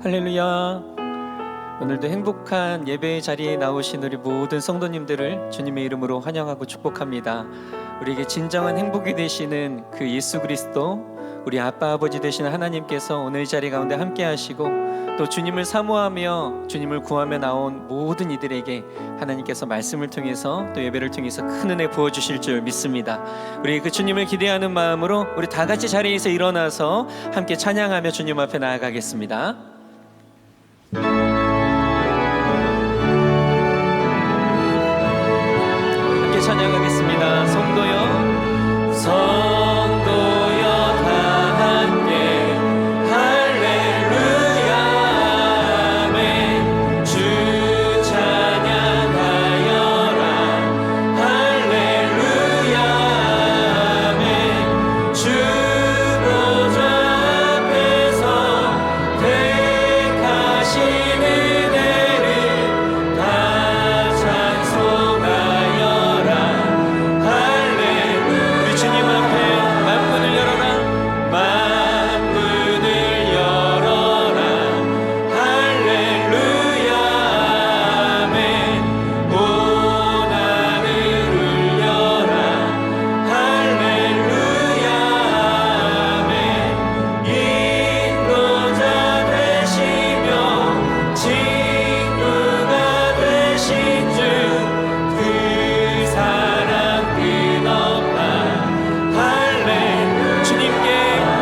할렐루야. 오늘도 행복한 예배의 자리에 나오신 우리 모든 성도님들을 주님의 이름으로 환영하고 축복합니다. 우리에게 진정한 행복이 되시는 그 예수 그리스도, 우리 아빠 아버지 되시는 하나님께서 오늘 이 자리 가운데 함께 하시고, 또 주님을 사모하며 주님을 구하며 나온 모든 이들에게 하나님께서 말씀을 통해서 또 예배를 통해서 큰 은혜 부어주실 줄 믿습니다. 우리 그 주님을 기대하는 마음으로 우리 다 같이 자리에서 일어나서 함께 찬양하며 주님 앞에 나아가겠습니다. 함께 찬양하겠습니다. 성도여, 성도여 다 함께 할렐루야 아멘. 주 찬양하여라 할렐루야 아멘. 주 보좌 앞에서 택하신 은혜를 다 찬송하여라 할렐루야. 우리 주님 앞에 만문을 열어라, 만문을 열어라 할렐루야 아멘. 온 하늘 울려라 할렐루야 아멘. 인도자 되시며 친구가 되신 주, 그 사랑 끝없다 할렐루야. 주님께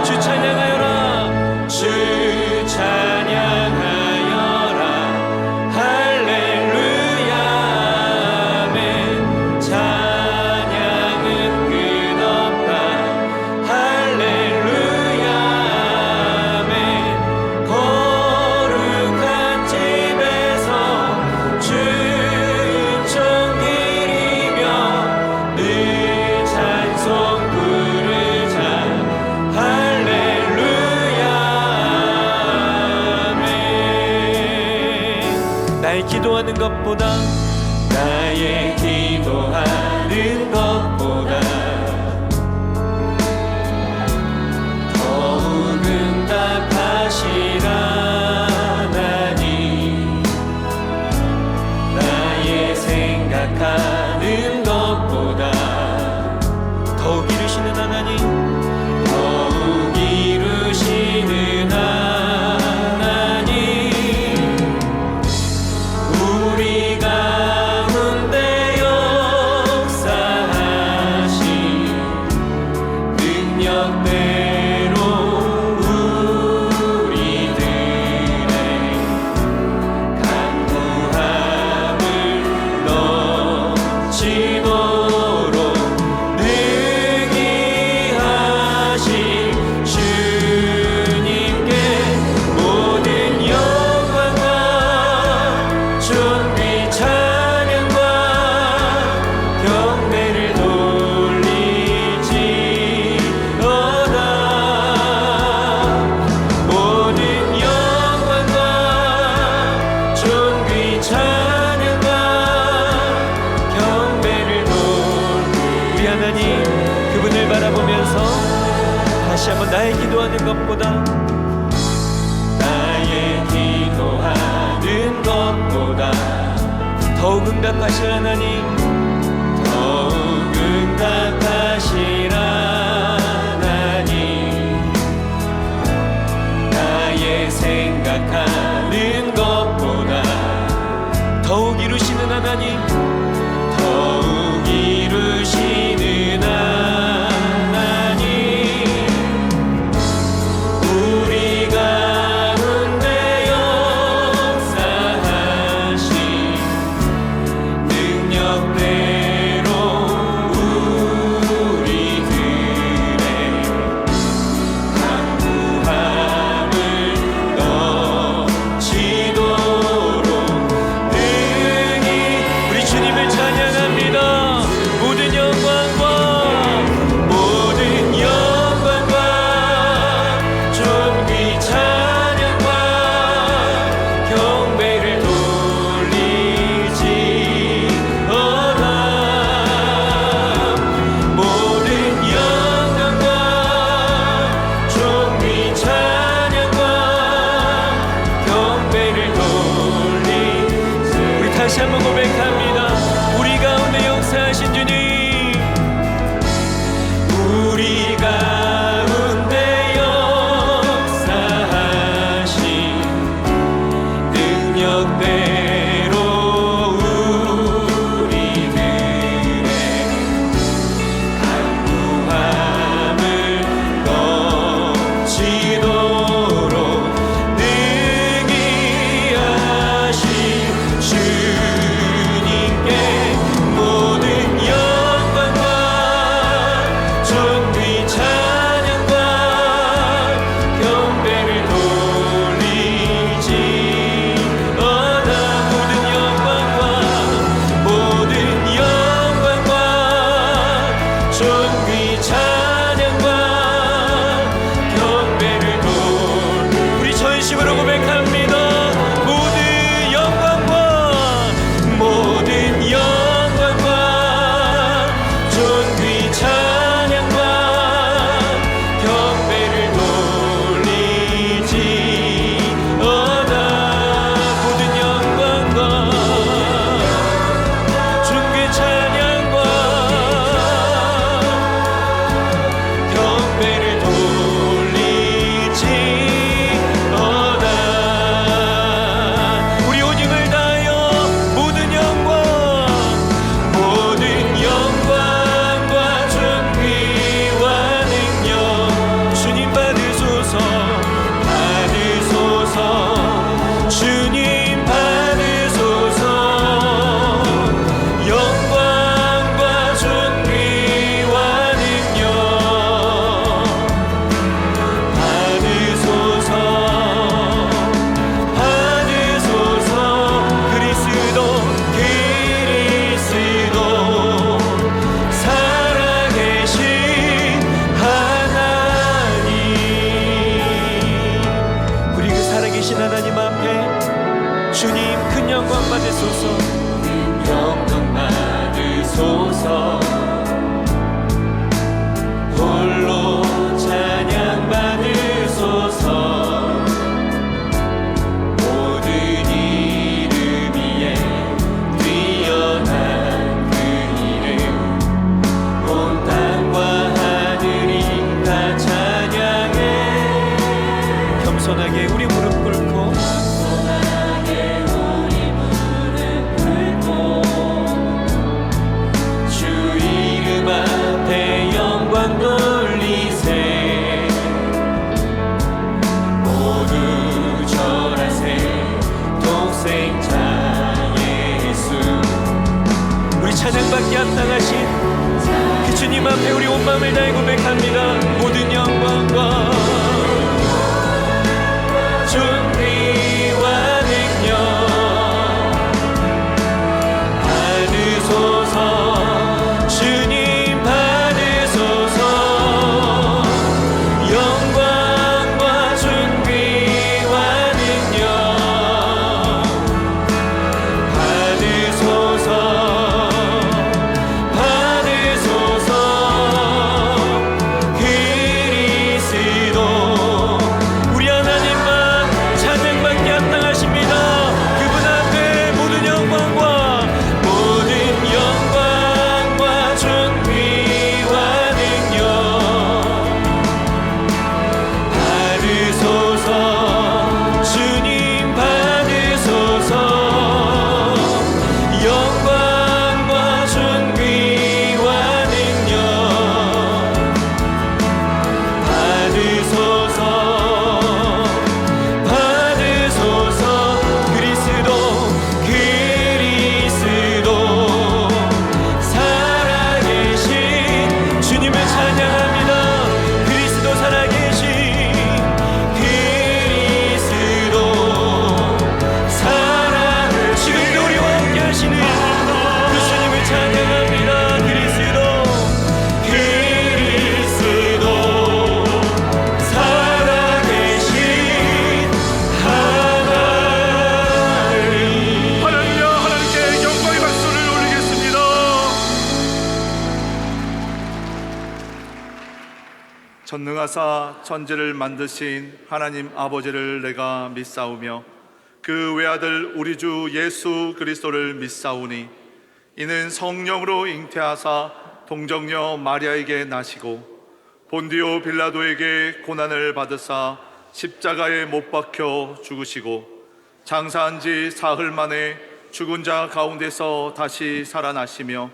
주 찬양하여라, 주 찬양하여라 할렐루야 아멘. 찬양은 끝없다 할렐루야 아멘. 거룩한 집에서 주 음성 드리며 늘 찬송 부르자 할렐루야 아멘. 나의 기도하는 것보다, 나의 기도하는 것보다 더욱 응답하시라 하나님. 나의 생각하는 것보다 더욱 이루시는 하나님, 더욱 이루시는 하나님. 우리 가운데 역사하신 능력대로 우리들의 간구함을 넘치도록 능히 하신 주님께 모든 영광과 존귀 찬양과 경배를 돌리지어다. 모든 영광과 존귀 찬양과 경배를 우리 하나님, 그분을 바라보면서 다시 한번 나의 기도하는 것보다, 나의 기도하는 것보다 더욱 응답하실 하나님, 더욱 응답하실 하나님. 나의 생각하는 것보다 더욱 이루시는 하나님, 더욱 이루시는 하나님. 우리 가운데 역사하신 능력대로 우리들의 간구함을 영광 받으소서. 홀로 찬양 받으소서. 모든 이름 위에 뛰어난 그 이름, 온 땅과 하늘이 다 찬양해. 겸손하게 우리 무릎 꿇고, 주 이름 앞에 영광 돌리세. 모두 절하세 독생자 예수. 우리 찬양받기 합당하신 그 주님 앞에 우리 온 마음을 다해 고백합니다. 모든 영광과 존귀와 능력 받으소서. 주님 받으소서. 영광과 존귀와 능력 받으소서. 받으소서. 그리스도 우리 하나님만 찬양받기 합당하십니다. 그분 앞에 모든 영광과 존귀와 능력 받으소서. 주님 받으소서. 영광과 존귀와 능력 받으소서. 받으소서. 그리스도 살아계신 주님을 찬양합니다. 그리스도 살아계신 그리스도 지금도 우리와 함께 하시는 그 주님을 찬양합니다. 그리스도 살아계신 하나님. 할렐루야. 하나님께 영광의 박수를 올리겠습니다. 전능하사 천지를 만드신 하나님 아버지를 내가 믿사오며 그 외아들 우리 주 예수 그리스도를 믿사오니 이는 성령으로 잉태하사 동정녀 마리아에게 나시고 본디오 빌라도에게 고난을 받으사 십자가에 못 박혀 죽으시고 장사한 지 사흘 만에 죽은 자 가운데서 다시 살아나시며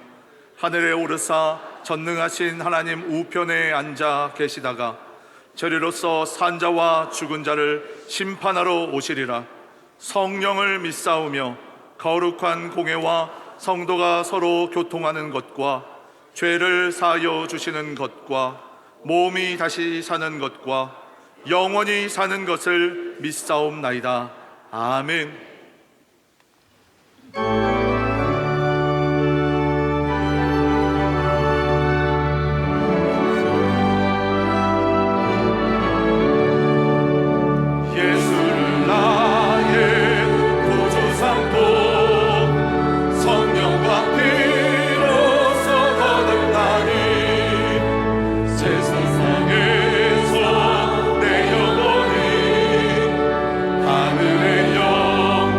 하늘에 오르사 전능하신 하나님 우편에 앉아 계시다가 저리로서 산자와 죽은 자를 심판하러 오시리라. 성령을 믿사오며 거룩한 공회와 성도가 서로 교통하는 것과 죄를 사하여 주시는 것과 몸이 다시 사는 것과 영원히 사는 것을 믿사옵나이다. 아멘. 예수를 나의 구주 삼고 성령과 피로써 거듭나니 세상에서 내 영혼이 하늘의 영광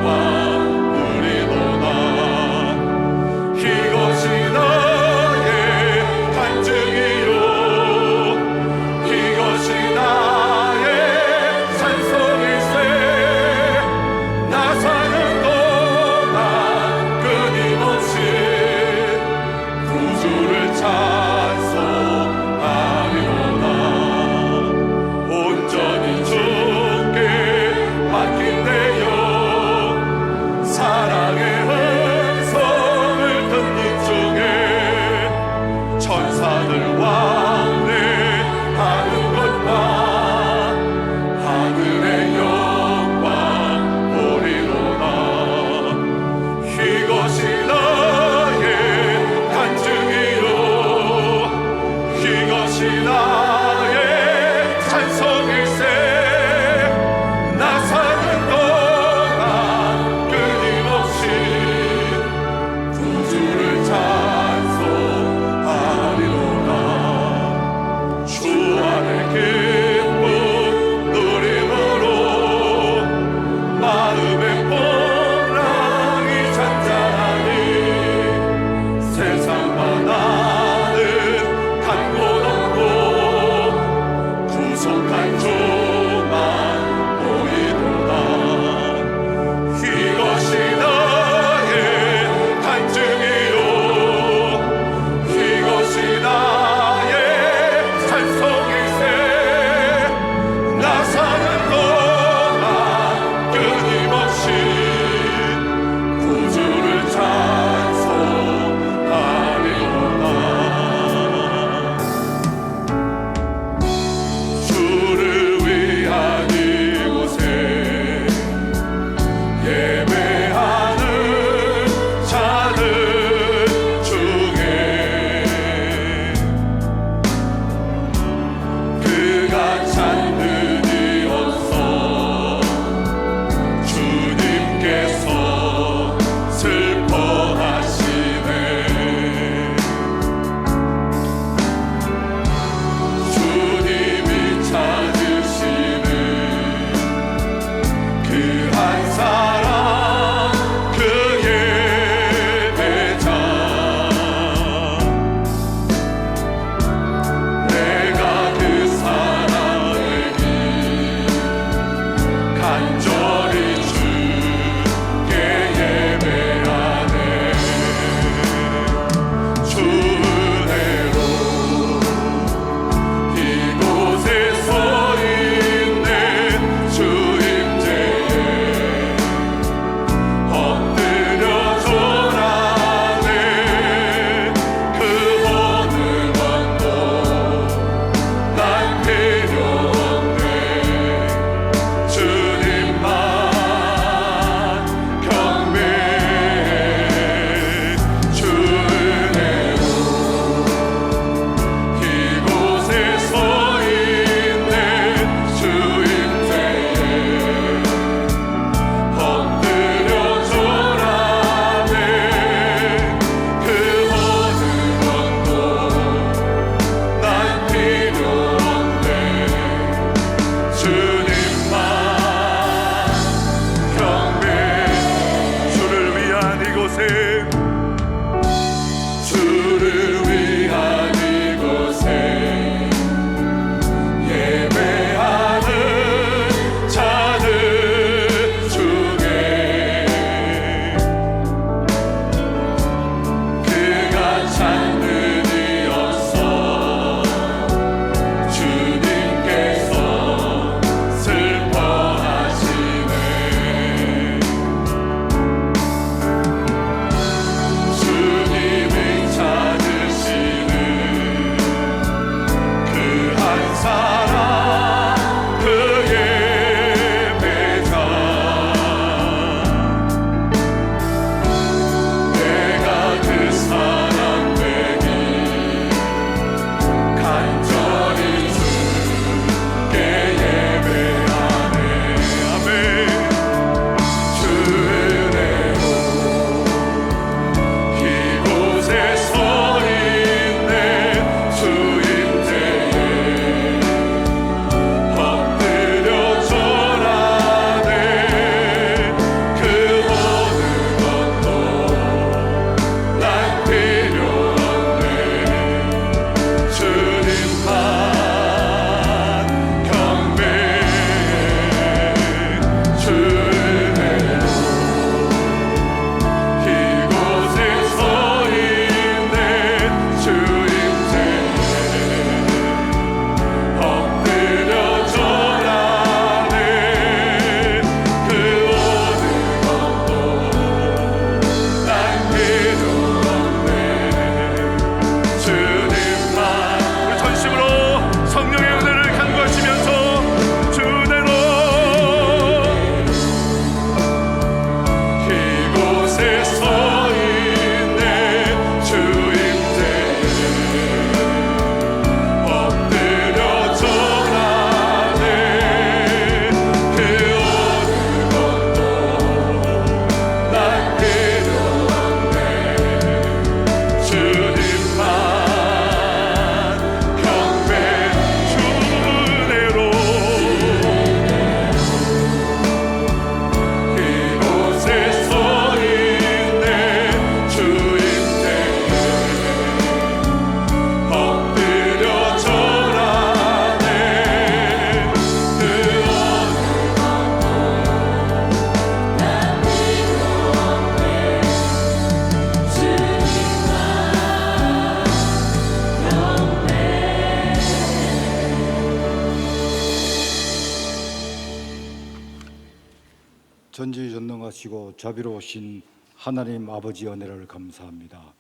전지전능하시고 자비로우신 하나님 아버지 은혜를 감사합니다.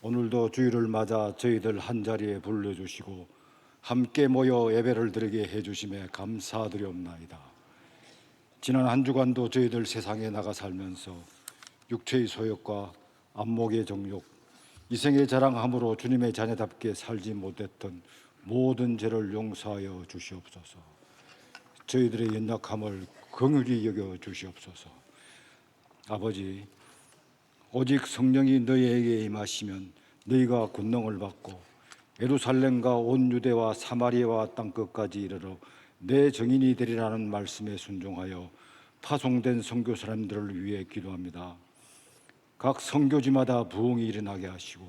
오늘도 주일을 맞아 저희들 한자리에 불러주시고 함께 모여 예배를 드리게 해주심에 감사드리옵나이다. 지난 한 주간도 저희들 세상에 나가 살면서 육체의 소욕과 안목의 정욕, 이생의 자랑함으로 주님의 자녀답게 살지 못했던 모든 죄를 용서하여 주시옵소서. 저희들의 연약함을 긍휼히 여겨 주시옵소서. 아버지, 오직 성령이 너희에게 임하시면 너희가 권능을 받고 예루살렘과 온 유대와 사마리아와 땅끝까지 이르러 내 증인이 되리라는 말씀에 순종하여 파송된 선교 사람들을 위해 기도합니다. 각 선교지마다 부흥이 일어나게 하시고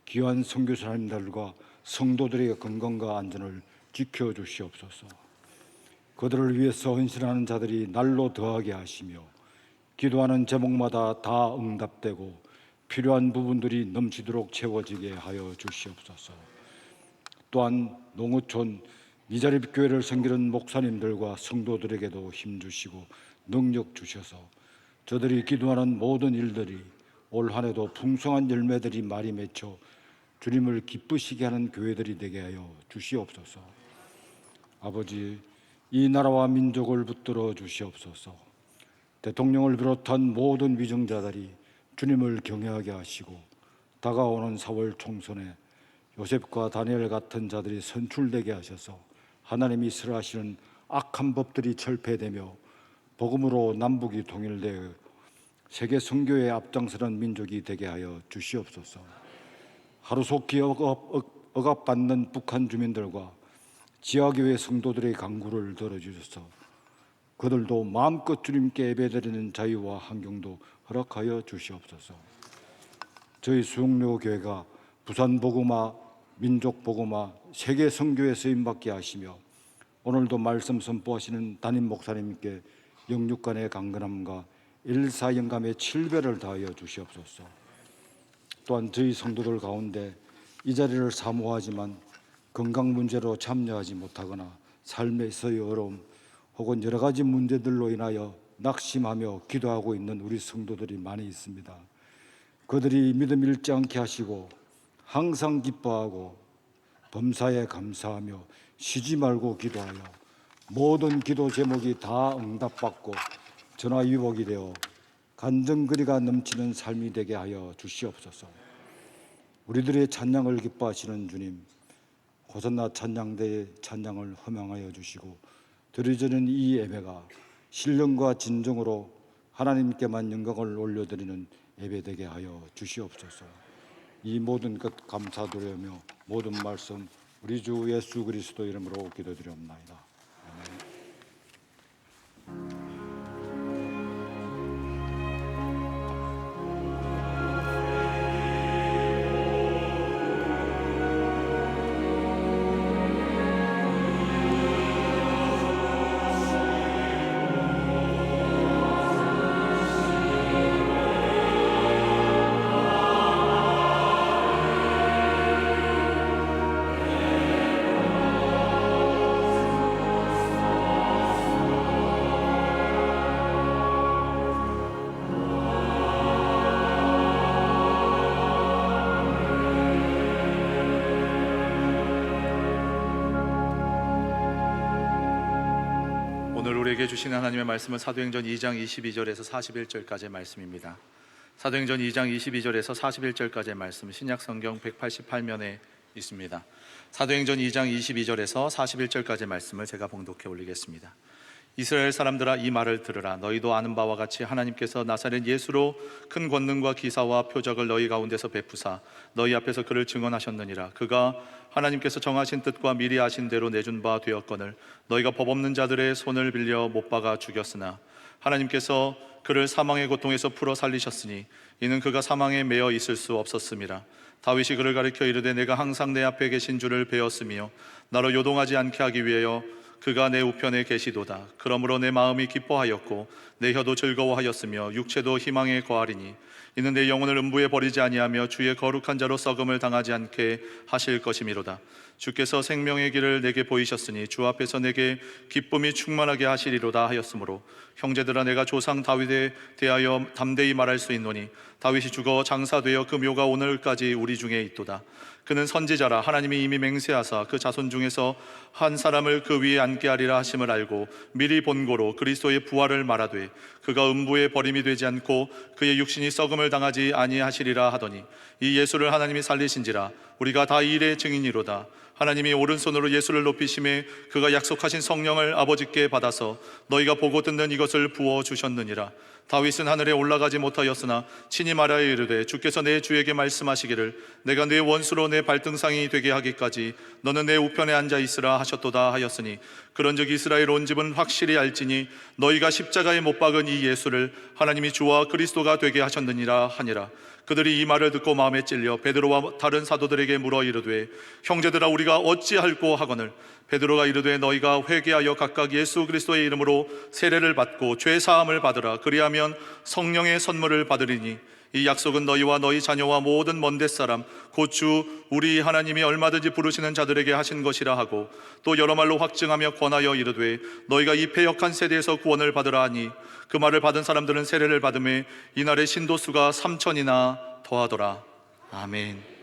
귀한 선교 사람들과 성도들의 건강과 안전을 지켜 주시옵소서. 그들을 위해서 헌신하는 자들이 날로 더하게 하시며 기도하는 제목마다 다 응답되고 필요한 부분들이 넘치도록 채워지게 하여 주시옵소서. 또한 농어촌 미자립 교회를 섬기는 목사님들과 성도들에게도 힘주시고 능력 주셔서 저들이 기도하는 모든 일들이 올 한 해도 풍성한 열매들이 많이 맺혀 주님을 기쁘시게 하는 교회들이 되게 하여 주시옵소서. 아버지, 이 나라와 민족을 붙들어 주시옵소서. 대통령을 비롯한 모든 위정자들이 주님을 경외하게 하시고 다가오는 4월 총선에 요셉과 다니엘 같은 자들이 선출되게 하셔서 하나님이 싫어하시는 악한 법들이 철폐되며 복음으로 남북이 통일되어 세계 선교에 앞장서는 민족이 되게 하여 주시옵소서. 하루속히 억압받는 북한 주민들과 지하교회 성도들의 간구를 들어주셔서 그들도 마음껏 주님께 예배드리는 자유와 환경도 허락하여 주시옵소서. 저희 수용료 교회가 부산 복음화, 민족 복음화, 세계 선교에 쓰임받게 하시며 오늘도 말씀 선포하시는 담임 목사님께 영육간의 강건함과 일사영감의 7배를 다하여 주시옵소서. 또한 저희 성도들 가운데 이 자리를 사모하지만 건강 문제로 참여하지 못하거나 삶에서의 어려움 혹은 여러 가지 문제들로 인하여 낙심하며 기도하고 있는 우리 성도들이 많이 있습니다. 그들이 믿음 잃지 않게 하시고 항상 기뻐하고 범사에 감사하며 쉬지 말고 기도하여 모든 기도 제목이 다 응답받고 전화위복이 되어 간증거리가 넘치는 삶이 되게 하여 주시옵소서. 우리들의 찬양을 기뻐하시는 주님, 호산나 찬양대의 찬양을 허명하여 주시고 드려지는 이 예배가 신령과 진정으로 하나님께만 영광을 올려드리는 예배 되게 하여 주시옵소서. 이 모든 것 감사드리며 모든 말씀 우리 주 예수 그리스도 이름으로 기도드리옵나이다. 아멘. 오늘 우리에게 주신 하나님의 말씀은 사도행전 2장 22절에서 41절까지의 말씀입니다. 사도행전 2장 22절에서 41절까지의 말씀 신약 성경 188면에 있습니다. 사도행전 2장 22절에서 41절까지의 말씀을 제가 봉독해 올리겠습니다. 이스라엘 사람들아, 이 말을 들으라. 너희도 아는 바와 같이 하나님께서 나사렛 예수로 큰 권능과 기사와 표적을 너희 가운데서 베푸사 너희 앞에서 그를 증언하셨느니라. 그가 하나님께서 정하신 뜻과 미리 아신 대로 내준 바 되었거늘 너희가 법 없는 자들의 손을 빌려 못 박아 죽였으나 하나님께서 그를 사망의 고통에서 풀어 살리셨으니 이는 그가 사망에 매여 있을 수 없었음이라. 다윗이 그를 가리켜 이르되 내가 항상 내 앞에 계신 줄을 배웠으며 나로 요동하지 않게 하기 위하여 그가 내 우편에 계시도다. 그러므로 내 마음이 기뻐하였고 내 혀도 즐거워하였으며 육체도 희망에 거하리니 이는 내 영혼을 음부에 버리지 아니하며 주의 거룩한 자로 썩음을 당하지 않게 하실 것이미로다. 주께서 생명의 길을 내게 보이셨으니 주 앞에서 내게 기쁨이 충만하게 하시리로다 하였으므로 형제들아 내가 조상 다윗에 대하여 담대히 말할 수 있노니 다윗이 죽어 장사되어 그 묘가 오늘까지 우리 중에 있도다. 그는 선지자라 하나님이 이미 맹세하사 그 자손 중에서 한 사람을 그 위에 앉게 하리라 하심을 알고 미리 본고로 그리스도의 부활을 말하되 그가 음부에 버림이 되지 않고 그의 육신이 썩음을 당하지 아니하시리라 하더니 이 예수를 하나님이 살리신지라 우리가 다 이 일의 증인이로다. 하나님이 오른손으로 예수를 높이심에 그가 약속하신 성령을 아버지께 받아서 너희가 보고 듣는 이것을 부어 주셨느니라. 다윗은 하늘에 올라가지 못하였으나 친히 말하여 이르되 주께서 내 주에게 말씀하시기를 내가 내 원수로 내 발등상이 되게 하기까지 너는 내 우편에 앉아 있으라 하셨도다 하였으니 그런즉 이스라엘 온 집은 확실히 알지니 너희가 십자가에 못 박은 이 예수를 하나님이 주와 그리스도가 되게 하셨느니라 하니라. 그들이 이 말을 듣고 마음에 찔려 베드로와 다른 사도들에게 물어 이르되 형제들아 우리가 어찌할꼬 하거늘 베드로가 이르되 너희가 회개하여 각각 예수 그리스도의 이름으로 세례를 받고 죄 사함을 받으라. 그리하면 성령의 선물을 받으리니 이 약속은 너희와 너희 자녀와 모든 먼데 사람 곧 주 우리 하나님이 얼마든지 부르시는 자들에게 하신 것이라 하고 또 여러 말로 확증하며 권하여 이르되 너희가 이 패역한 세대에서 구원을 받으라 하니 그 말을 받은 사람들은 세례를 받음에 이날의 신도수가 3,000이나 더하더라. 아멘.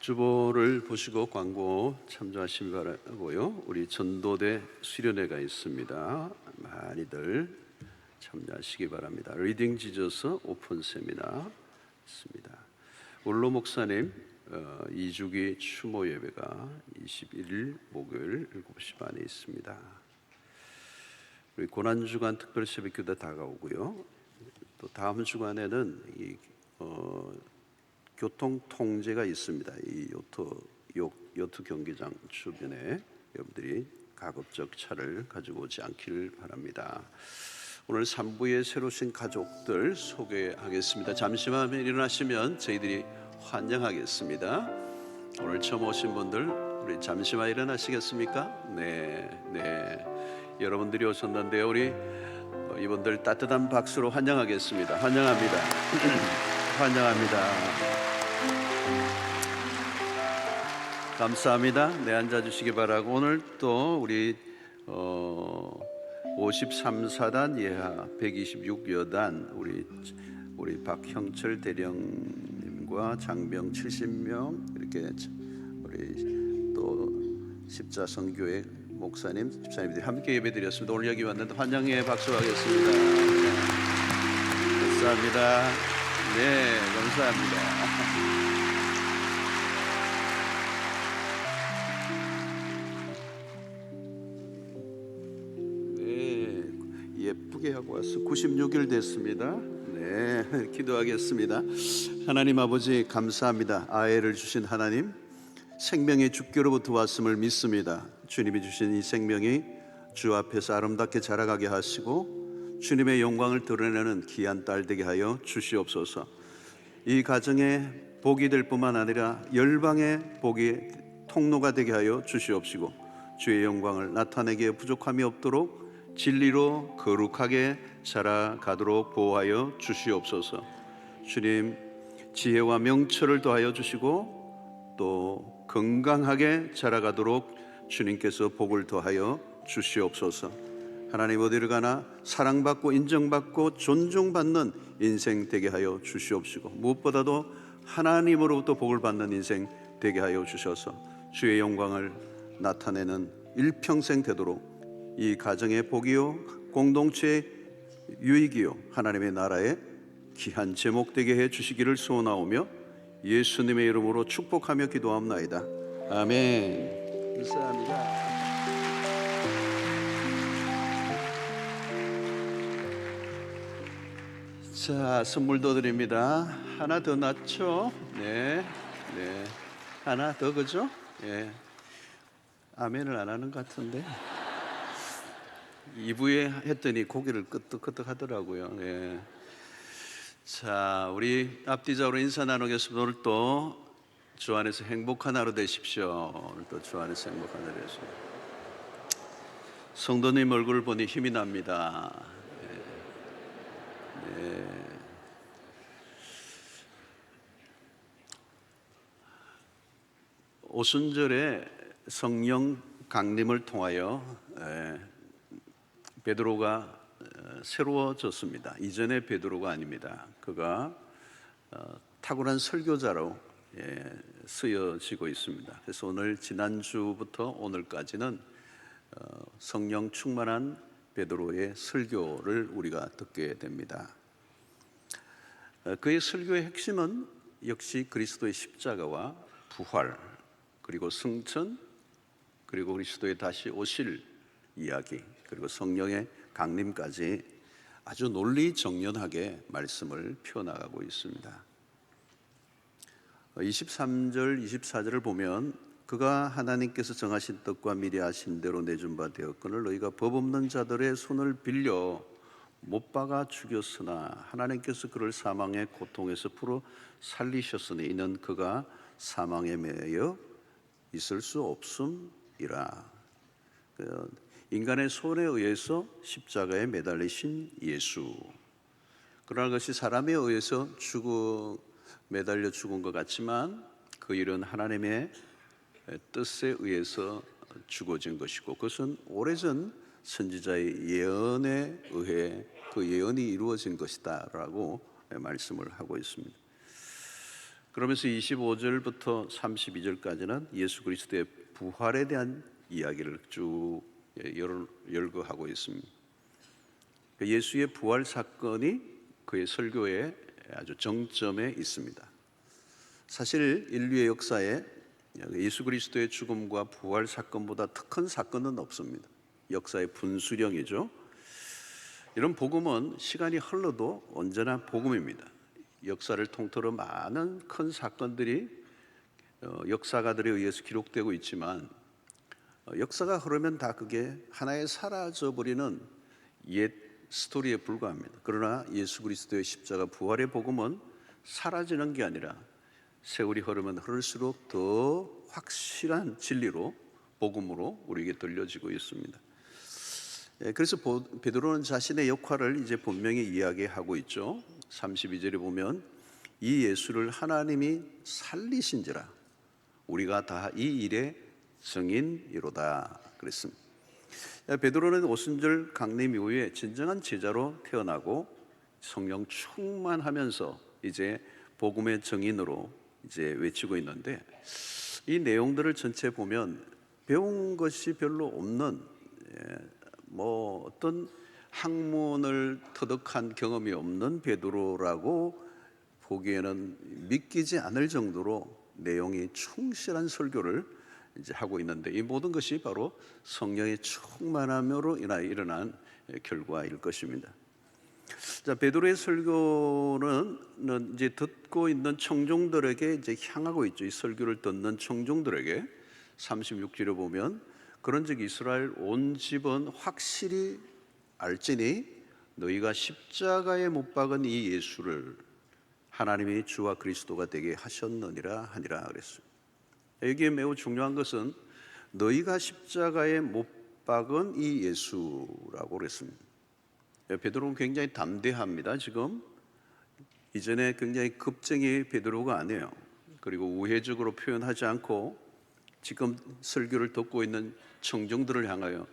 주보를 보시고 광고 참조하시기 바라고요. 우리 전도대 수련회가 있습니다. 많이들 참여하시기 바랍니다. 리딩 지저스 오픈 세미나 있습니다. 올로 목사님 2주기 추모 예배가 21일 목요일 7시 반에 있습니다. 우리 고난주간 특별 새벽기도 다가오고요. 또 다음 주간에는 교통 통제가 있습니다. 이 요트 경기장 주변에 여러분들이 가급적 차를 가지고 오지 않기를 바랍니다. 오늘 3부의 새로 오신 가족들 소개하겠습니다. 잠시만 일어나시면 저희들이 환영하겠습니다. 오늘 처음 오신 분들 우리 잠시만 일어나시겠습니까? 네. 여러분들이 오셨는데요. 우리 이분들 따뜻한 박수로 환영하겠습니다. 환영합니다. 환영합니다. 감사합니다. 네, 앉아주시기 바라고. 오늘 또 우리 53사단 예하 126여단 우리 박형철 대령님과 장병 70명 이렇게 우리 또 십자성교회 집사님들이 함께 예배드렸습니다. 오늘 여기 왔는데 환영의 박수하겠습니다. 감사합니다. 네, 감사합니다. 예쁘게 하고 와서 96일 됐습니다. 네, 기도하겠습니다. 하나님 아버지 감사합니다. 아이를 주신 하나님, 생명의 주께로부터 왔음을 믿습니다. 주님이 주신 이 생명이 주 앞에서 아름답게 자라가게 하시고 주님의 영광을 드러내는 귀한 딸 되게 하여 주시옵소서. 이 가정에 복이 될 뿐만 아니라 열방의 복의 통로가 되게 하여 주시옵시고 주의 영광을 나타내기에 부족함이 없도록 진리로 거룩하게 자라가도록 보호하여 주시옵소서. 주님, 지혜와 명철을 더하여 주시고 또 건강하게 자라가도록 주님께서 복을 더하여 주시옵소서. 하나님 어디를 가나 사랑받고 인정받고 존중받는 인생 되게 하여 주시옵시고 무엇보다도 하나님으로부터 복을 받는 인생 되게 하여 주셔서 주의 영광을 나타내는 일평생 되도록 이 가정의 복이요 공동체의 유익이요 하나님의 나라의 귀한 제목 되게 해 주시기를 소원하오며 예수님의 이름으로 축복하며 기도합나이다. 아멘. 감사합니다. 자, 선물도 드립니다. 하나 더 낫죠? 네. 하나 더, 그죠? 예. 아멘을 안 하는 것 같은데. 2부에 했더니 고개를 끄덕끄덕 하더라고요. 예. 자, 우리 앞뒤적으로 인사 나누겠습니다. 오늘 또 주 안에서 행복한 하루 되십시오. 오늘 또 주 안에서 행복한 하루 되십시오. 성도님 얼굴을 보니 힘이 납니다. 네. 오순절에 성령 강림을 통하여 베드로가 새로워졌습니다. 이전의 베드로가 아닙니다. 그가 탁월한 설교자로 쓰여지고 있습니다. 그래서 오늘 지난주부터 오늘까지는 성령 충만한 베드로의 설교를 우리가 듣게 됩니다. 그의 설교의 핵심은 역시 그리스도의 십자가와 부활, 그리고 승천, 그리고 그리스도의 다시 오실 이야기, 그리고 성령의 강림까지 아주 논리정연하게 말씀을 펴나가고 있습니다. 23절, 24절을 보면 그가 하나님께서 정하신 뜻과 미리 아신 대로 내준 바 되었거늘 너희가 법 없는 자들의 손을 빌려 못 박아 죽였으나 하나님께서 그를 사망의 고통에서 풀어 살리셨으니 이는 그가 사망에 매여 있을 수 없음이라. 인간의 손에 의해서 십자가에 매달리신 예수, 그러나 그것이 사람에 의해서 매달려 죽은 것 같지만 그 일은 하나님의 뜻에 의해서 죽어진 것이고 그것은 오래전 선지자의 예언에 의해 그 예언이 이루어진 것이다 라고 말씀을 하고 있습니다. 그러면서 25절부터 32절까지는 예수 그리스도의 부활에 대한 이야기를 쭉 열거하고 있습니다. 예수의 부활 사건이 그의 설교의 아주 정점에 있습니다. 사실 인류의 역사에 예수 그리스도의 죽음과 부활 사건보다 더 큰 사건은 없습니다. 역사의 분수령이죠. 이런 복음은 시간이 흘러도 언제나 복음입니다. 역사를 통틀어 많은 큰 사건들이 역사가들에 의해서 기록되고 있지만 역사가 흐르면 다 그게 하나의 사라져버리는 옛 스토리에 불과합니다. 그러나 예수 그리스도의 십자가 부활의 복음은 사라지는 게 아니라 세월이 흐르면 흐를수록 더 확실한 진리로 복음으로 우리에게 들려지고 있습니다. 그래서 베드로는 자신의 역할을 이제 분명히 이야기하고 있죠. 32절에 보면 이 예수를 하나님이 살리신지라 우리가 다 이 일의 증인이로다 그랬습니다. 베드로는 오순절 강림 이후에 진정한 제자로 태어나고 성령 충만하면서 이제 복음의 증인으로 이제 외치고 있는데 이 내용들을 전체 보면 배운 것이 별로 없는 뭐 어떤 학문을 터득한 경험이 없는 베드로라고 보기에는 믿기지 않을 정도로 내용이 충실한 설교를 이제 하고 있는데 이 모든 것이 바로 성령의 충만함으로 인하여 일어난 결과일 것입니다. 자, 베드로의 설교는 이제 듣고 있는 청중들에게 이제 향하고 있죠. 이 설교를 듣는 청중들에게 36절에 보면 그런즉 이스라엘 온 집은 확실히 알지니 너희가 십자가에 못 박은 이 예수를 하나님이 주와 그리스도가 되게 하셨느니라 하니라 그랬어요. 여기에 매우 중요한 것은 너희가 십자가에 못 박은 이 예수라고 그랬습니다. 베드로는 굉장히 담대합니다. 지금 이전에 굉장히 급쟁이 베드로가 아니에요. 그리고 우회적으로 표현하지 않고 지금 설교를 듣고 있는 청중들을 향하여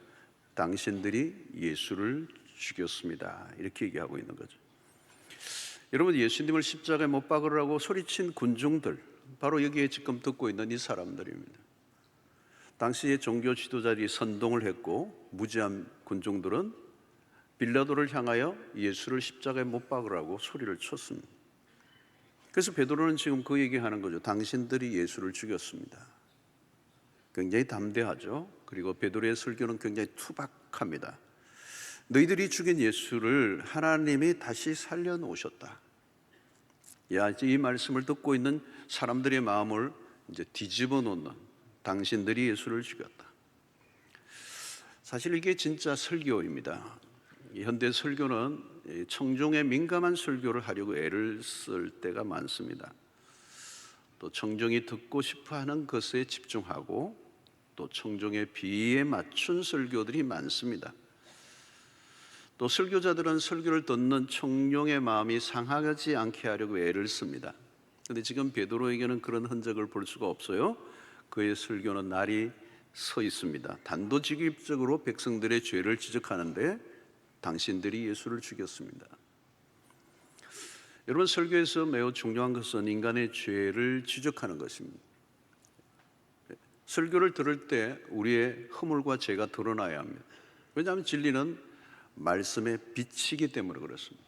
당신들이 예수를 죽였습니다. 이렇게 얘기하고 있는 거죠. 여러분, 예수님을 십자가에 못 박으라고 소리친 군중들, 바로 여기에 지금 듣고 있는 이 사람들입니다. 당시의 종교 지도자들이 선동을 했고 무지한 군중들은 빌라도를 향하여 예수를 십자가에 못 박으라고 소리를 쳤습니다. 그래서 베드로는 지금 그 얘기하는 거죠. 당신들이 예수를 죽였습니다. 굉장히 담대하죠. 그리고 베드로의 설교는 굉장히 투박합니다. 너희들이 죽인 예수를 하나님이 다시 살려놓으셨다. 이 말씀을 듣고 있는 사람들의 마음을 이제 뒤집어 놓는, 당신들이 예수를 죽였다. 사실 이게 진짜 설교입니다. 현대 설교는 청중의 민감한 설교를 하려고 애를 쓸 때가 많습니다. 또 청중이 듣고 싶어하는 것에 집중하고 또 청중의 비에 맞춘 설교들이 많습니다. 또 설교자들은 설교를 듣는 청중의 마음이 상하지 않게 하려고 애를 씁니다. 그런데 지금 베드로에게는 그런 흔적을 볼 수가 없어요. 그의 설교는 날이 서 있습니다. 단도직입적으로 백성들의 죄를 지적하는데 당신들이 예수를 죽였습니다. 여러분, 설교에서 매우 중요한 것은 인간의 죄를 지적하는 것입니다. 설교를 들을 때 우리의 허물과 죄가 드러나야 합니다. 왜냐하면 진리는 말씀에 비치기 때문에 그렇습니다.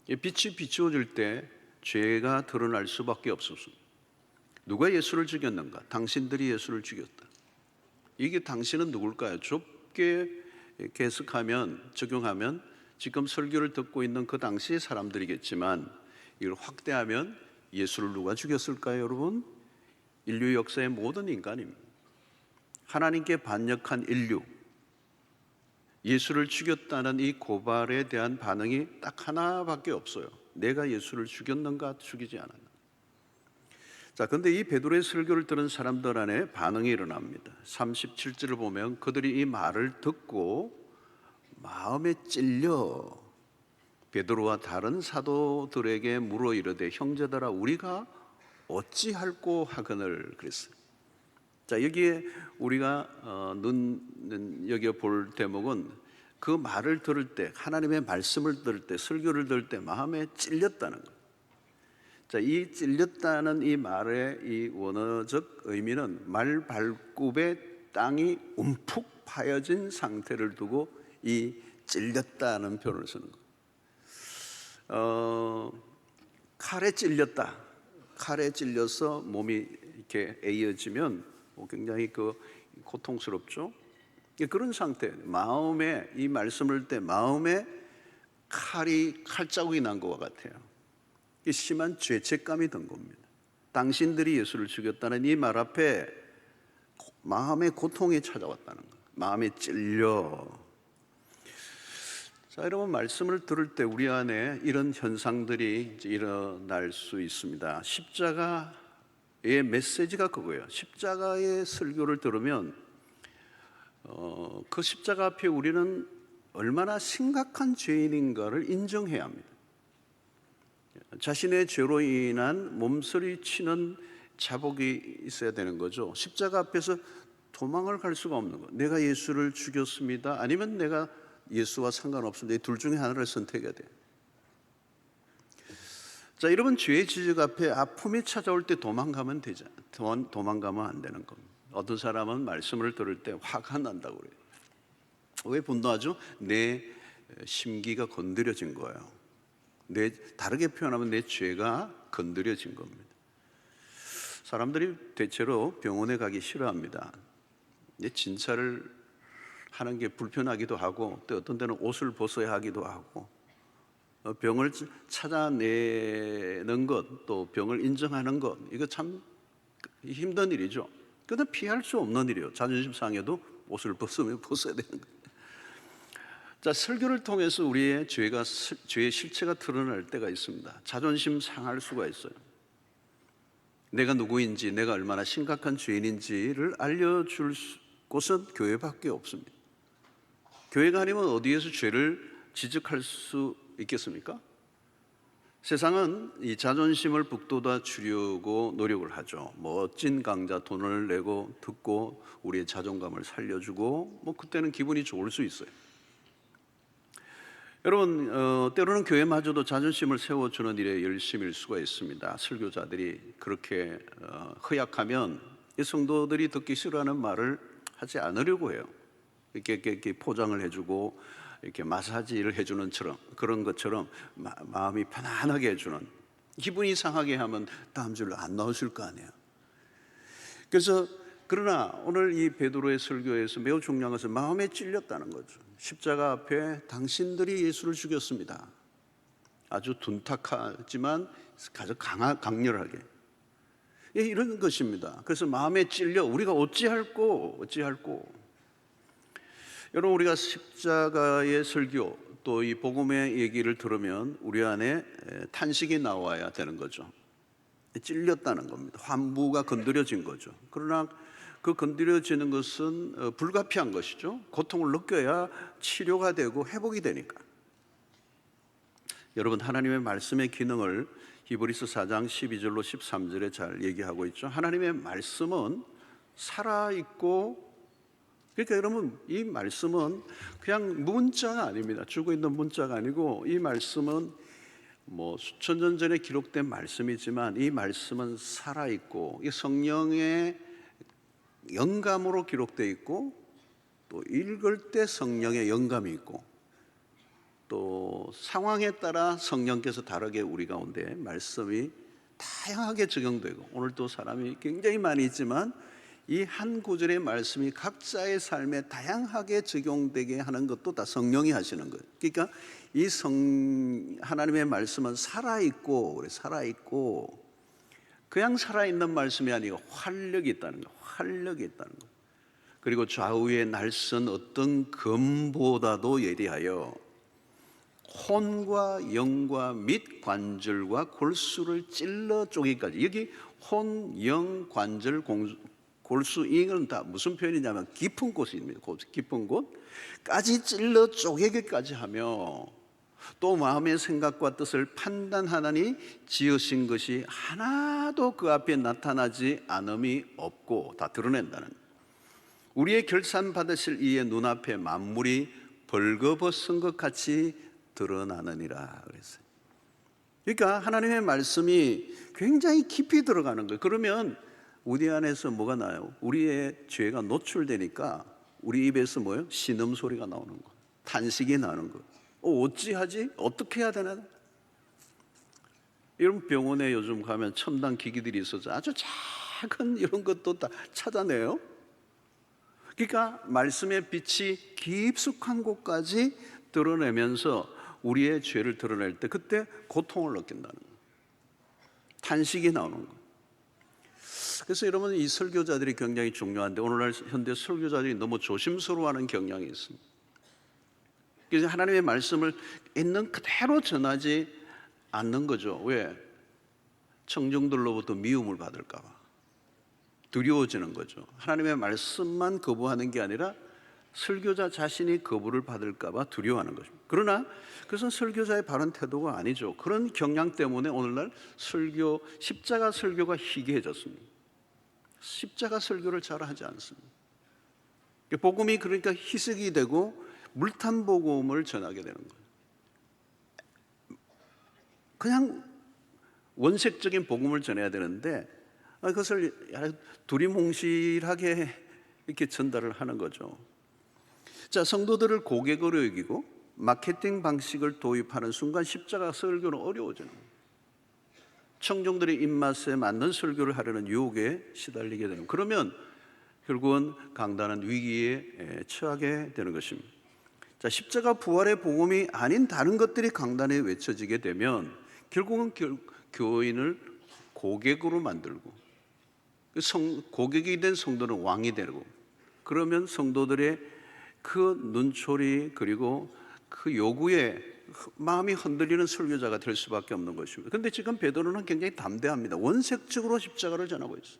빛이 비추어질 때 죄가 드러날 수밖에 없었습니다. 누가 예수를 죽였는가? 당신들이 예수를 죽였다. 이게 당신은 누굴까요? 좁게 해석하면, 적용하면 지금 설교를 듣고 있는 그 당시의 사람들이겠지만 이걸 확대하면 예수를 누가 죽였을까요, 여러분? 인류 역사의 모든 인간입니다. 하나님께 반역한 인류, 예수를 죽였다는 이 고발에 대한 반응이 딱 하나밖에 없어요. 내가 예수를 죽였는가, 죽이지 않았는가. 자, 근데 이 베드로의 설교를 들은 사람들 안에 반응이 일어납니다. 37절을 보면 그들이 이 말을 듣고 마음에 찔려 베드로와 다른 사도들에게 물어 이르되 형제들아 우리가 어찌할꼬 하거늘 그랬어요. 자, 여기에 우리가 눈여겨볼 대목은 그 말을 들을 때, 하나님의 말씀을 들을 때, 설교를 들을 때 마음에 찔렸다는 것. 자, 이 찔렸다는 이 말의 이 원어적 의미는 말 발굽에 땅이 움푹 파여진 상태를 두고 이 찔렸다는 표현을 쓰는 거예요. 칼에 찔렸다. 칼에 찔려서 몸이 이렇게 에어지면 굉장히 고통스럽죠. 그런 상태, 마음에 이 말씀을 때 마음에 칼자국이 난 것과 같아요. 심한 죄책감이 든 겁니다. 당신들이 예수를 죽였다는 이 말 앞에 마음의 고통이 찾아왔다는 거예요. 마음에 찔려. 자, 여러분, 말씀을 들을 때 우리 안에 이런 현상들이 일어날 수 있습니다. 십자가의 메시지가 그거예요. 십자가의 설교를 들으면 그 십자가 앞에 우리는 얼마나 심각한 죄인인가를 인정해야 합니다. 자신의 죄로 인한 몸서리 치는 자복이 있어야 되는 거죠. 십자가 앞에서 도망을 갈 수가 없는 거예요. 내가 예수를 죽였습니다. 아니면 내가 예수와 상관없습니다. 이 둘 중에 하나를 선택해야 돼요. 자, 여러분, 죄의 지적 앞에 아픔이 찾아올 때 도망가면 도망가면 안 되는 겁니다. 어떤 사람은 말씀을 들을 때 화가 난다고 그래요. 왜 분노하죠? 내 심기가 건드려진 거예요. 다르게 표현하면 내 죄가 건드려진 겁니다. 사람들이 대체로 병원에 가기 싫어합니다. 진찰을 하는 게 불편하기도 하고, 또 어떤 때는 옷을 벗어야 하기도 하고, 병을 찾아내는 것, 또 병을 인정하는 것, 이거 참 힘든 일이죠. 그런데 피할 수 없는 일이에요. 자존심 상해도 옷을 벗어야 되는 거예요. 자, 설교를 통해서 우리의 죄의 실체가 드러날 때가 있습니다. 자존심 상할 수가 있어요. 내가 누구인지, 내가 얼마나 심각한 죄인인지를 알려줄 곳은 교회밖에 없습니다. 교회가 아니면 어디에서 죄를 지적할 수 있겠습니까? 세상은 이 자존심을 북돋아 주려고 노력을 하죠. 멋진 강좌 돈을 내고 듣고 우리의 자존감을 살려주고, 그때는 기분이 좋을 수 있어요. 여러분, 때로는 교회마저도 자존심을 세워주는 일에 열심일 수가 있습니다. 설교자들이 그렇게 허약하면 이 성도들이 듣기 싫어하는 말을 하지 않으려고 해요. 이렇게 포장을 해주고 이렇게 마사지를 해주는 그런 것처럼 마음이 편안하게 해주는, 기분이 상하게 하면 다음 주로 안 나오실 거 아니에요. 그래서 그러나 오늘 이 베드로의 설교에서 매우 중요한 것은 마음에 찔렸다는 거죠. 십자가 앞에 당신들이 예수를 죽였습니다. 아주 둔탁하지만 아주 강렬하게 이런 것입니다. 그래서 마음에 찔려 우리가 어찌할꼬. 여러분, 우리가 십자가의 설교 또 이 복음의 얘기를 들으면 우리 안에 탄식이 나와야 되는 거죠. 찔렸다는 겁니다. 환부가 건드려진 거죠. 그러나 그 건드려지는 것은 불가피한 것이죠. 고통을 느껴야 치료가 되고 회복이 되니까. 여러분, 하나님의 말씀의 기능을 히브리서 4장 12절로 13절에 잘 얘기하고 있죠. 하나님의 말씀은 살아있고, 그러니까 여러분, 이 말씀은 그냥 문자가 아닙니다. 주고 있는 문자가 아니고, 이 말씀은 수천 년 전에 기록된 말씀이지만 이 말씀은 살아있고, 이 성령의 영감으로 기록되어 있고, 또 읽을 때 성령의 영감이 있고, 또 상황에 따라 성령께서 다르게 우리 가운데 말씀이 다양하게 적용되고, 오늘도 사람이 굉장히 많이 있지만 이 한 구절의 말씀이 각자의 삶에 다양하게 적용되게 하는 것도 다 성령이 하시는 거예요. 그러니까 이 하나님의 말씀은 살아있고 그냥 살아있는 말씀이 아니고 활력이 있다는 거. 그리고 좌우에 날선 어떤 검보다도 예리하여 혼과 영과 및 관절과 골수를 찔러 쪼개기까지. 여기 혼, 영, 관절, 골수, 이건 다 무슨 표현이냐면 깊은 곳입니다. 깊은 곳까지 찔러 쪼개기까지 하며, 또 마음의 생각과 뜻을 판단하나니 지으신 것이 하나도 그 앞에 나타나지 않음이 없고, 다 드러낸다는, 우리의 결산 받으실 이의 눈앞에 만물이 벌거벗은 것 같이 드러나느니라 그랬어요. 그러니까 하나님의 말씀이 굉장히 깊이 들어가는 거예요. 그러면 우리 안에서 뭐가 나요? 우리의 죄가 노출되니까 우리 입에서 뭐예요? 신음소리가 나오는 거, 탄식이 나는 거. 어찌하지? 어떻게 해야 되나? 이런 병원에 요즘 가면 첨단 기기들이 있어서 아주 작은 이런 것도 다 찾아내요. 그러니까 말씀의 빛이 깊숙한 곳까지 드러내면서 우리의 죄를 드러낼 때 그때 고통을 느낀다는 거예요. 탄식이 나오는 거예요. 그래서 여러분, 이 설교자들이 굉장히 중요한데 오늘날 현대 설교자들이 너무 조심스러워하는 경향이 있습니다. 그래서 하나님의 말씀을 있는 그대로 전하지 않는 거죠. 왜? 청중들로부터 미움을 받을까 봐 두려워지는 거죠. 하나님의 말씀만 거부하는 게 아니라 설교자 자신이 거부를 받을까 봐 두려워하는 것입니다. 그러나 그것은 설교자의 바른 태도가 아니죠. 그런 경향 때문에 오늘날 십자가 설교가 희귀해졌습니다. 십자가 설교를 잘 하지 않습니다. 복음이 그러니까 희석이 되고 물탄 복음을 전하게 되는 거예요. 그냥 원색적인 복음을 전해야 되는데 그것을 두리뭉실하게 이렇게 전달을 하는 거죠. 자, 성도들을 고객으로 여기고 마케팅 방식을 도입하는 순간 십자가 설교는 어려워지는 거예요. 청중들의 입맛에 맞는 설교를 하려는 유혹에 시달리게 되는, 그러면 결국은 강단은 위기에 처하게 되는 것입니다. 자, 십자가 부활의 복음이 아닌 다른 것들이 강단에 외쳐지게 되면 결국은 교인을 고객으로 만들고 고객이 된 성도는 왕이 되고, 그러면 성도들의 그 눈초리 그리고 그 요구에 마음이 흔들리는 설교자가 될 수밖에 없는 것입니다. 그런데 지금 베드로는 굉장히 담대합니다. 원색적으로 십자가를 전하고 있어요.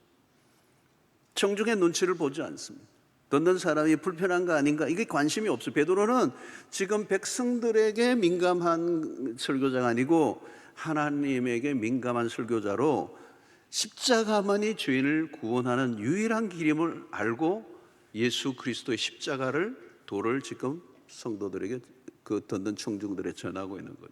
청중의 눈치를 보지 않습니다. 듣는 사람이 불편한 거 아닌가, 이게 관심이 없어요. 베드로는 지금 백성들에게 민감한 설교자가 아니고 하나님에게 민감한 설교자로 십자가만이 죄인을 구원하는 유일한 길임을 알고 예수 그리스도의 십자가를, 도를 지금 성도들에게, 그 듣는 청중들에 전하고 있는 거예요.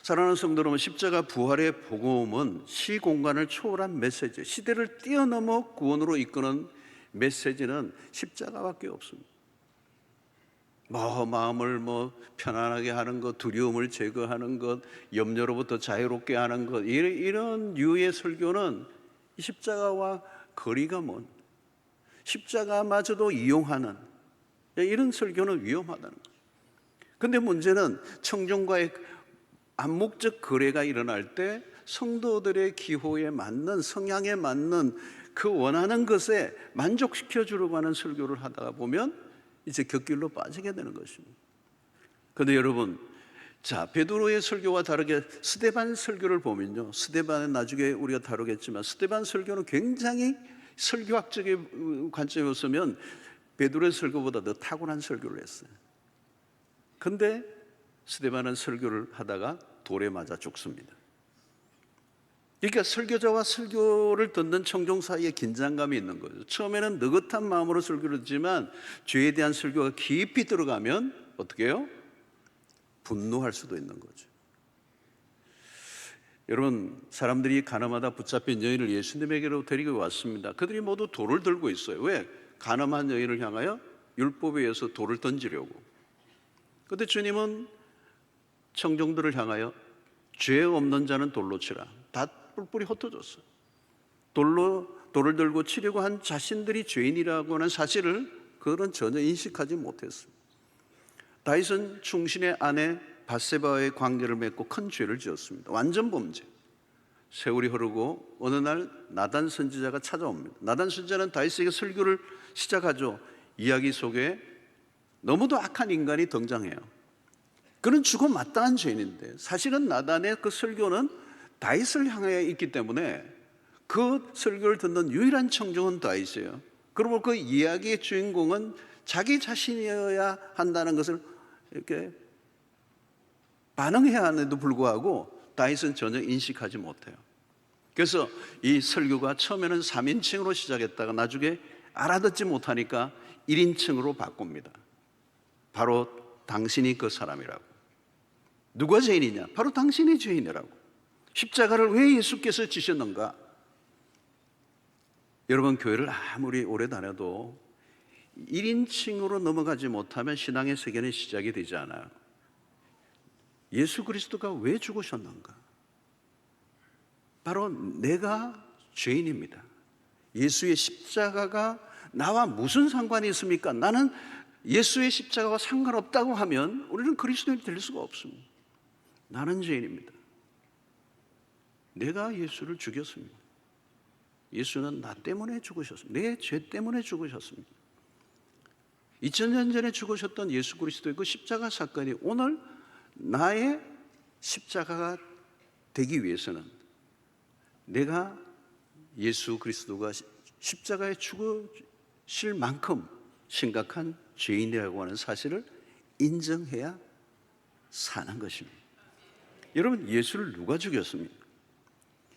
사랑하는 성도 여러분, 십자가 부활의 복음은 시공간을 초월한 메시지, 시대를 뛰어넘어 구원으로 이끄는 메시지는 십자가밖에 없습니다. 마음을 편안하게 하는 것, 두려움을 제거하는 것, 염려로부터 자유롭게 하는 것, 이런 유의 설교는 십자가와 거리가 먼, 십자가마저도 이용하는 이런 설교는 위험하다는 거예요. 그런데 문제는 청중과의 암묵적 거래가 일어날 때 성도들의 기호에 맞는, 성향에 맞는 그 원하는 것에 만족시켜 주려고 하는 설교를 하다가 보면 이제 곁길로 빠지게 되는 것입니다. 그런데 여러분, 자, 베드로의 설교와 다르게 스데반 설교를 보면요, 스데반은 나중에 우리가 다루겠지만 스데반 설교는 굉장히 설교학적인 관점에 보면 베드로의 설교보다 더 탁월한 설교를 했어요. 그런데 스데반은 설교를 하다가 돌에 맞아 죽습니다. 그러니까 설교자와 설교를 듣는 청중 사이에 긴장감이 있는 거죠. 처음에는 느긋한 마음으로 설교를 듣지만 죄에 대한 설교가 깊이 들어가면 어떻게 해요? 분노할 수도 있는 거죠. 여러분, 사람들이 가늠하다 붙잡힌 여인을 예수님에게로 데리고 왔습니다. 그들이 모두 돌을 들고 있어요. 왜? 가늠한 여인을 향하여 율법에 의해서 돌을 던지려고. 그런데 주님은 청중들을 향하여 죄 없는 자는 돌로 치라. 다 뿔뿔이 흩어졌어요. 돌을 들고 치려고 한 자신들이 죄인이라고 하는 사실을 그들은 전혀 인식하지 못했습니다. 다윗은 충신의 아내 밧세바와의 관계를 맺고 큰 죄를 지었습니다. 완전 범죄. 세월이 흐르고 어느 날 나단 선지자가 찾아옵니다. 나단 선지자는 다윗에게 설교를 시작하죠. 이야기 속에 너무도 악한 인간이 등장해요. 그는 죽어 마땅한 죄인인데 사실은 나단의 그 설교는 다윗을 향해 있기 때문에 그 설교를 듣는 유일한 청중은 다윗이에요. 그러면 그 이야기의 주인공은 자기 자신이어야 한다는 것을 이렇게 반응해야 하는데도 불구하고 다윗은 전혀 인식하지 못해요. 그래서 이 설교가 처음에는 3인칭으로 시작했다가 나중에 알아듣지 못하니까 1인칭으로 바꿉니다. 바로 당신이 그 사람이라고. 누가 죄인이냐? 바로 당신이 죄인이라고. 십자가를 왜 예수께서 지셨는가? 여러분, 교회를 아무리 오래 다녀도 1인칭으로 넘어가지 못하면 신앙의 세계는 시작이 되지 않아요. 예수 그리스도가 왜 죽으셨는가? 바로 내가 죄인입니다. 예수의 십자가가 나와 무슨 상관이 있습니까? 나는 예수의 십자가와 상관없다고 하면 우리는 그리스도인이 될 수가 없습니다. 나는 죄인입니다. 내가 예수를 죽였습니다. 예수는 나 때문에 죽으셨습니다. 내 죄 때문에 죽으셨습니다. 2000년 전에 죽으셨던 예수 그리스도의 그 십자가 사건이 오늘 나의 십자가가 되기 위해서는 내가 예수 그리스도가 십자가에 죽으실 만큼 심각한 죄인이라고 하는 사실을 인정해야 사는 것입니다. 여러분, 예수를 누가 죽였습니까?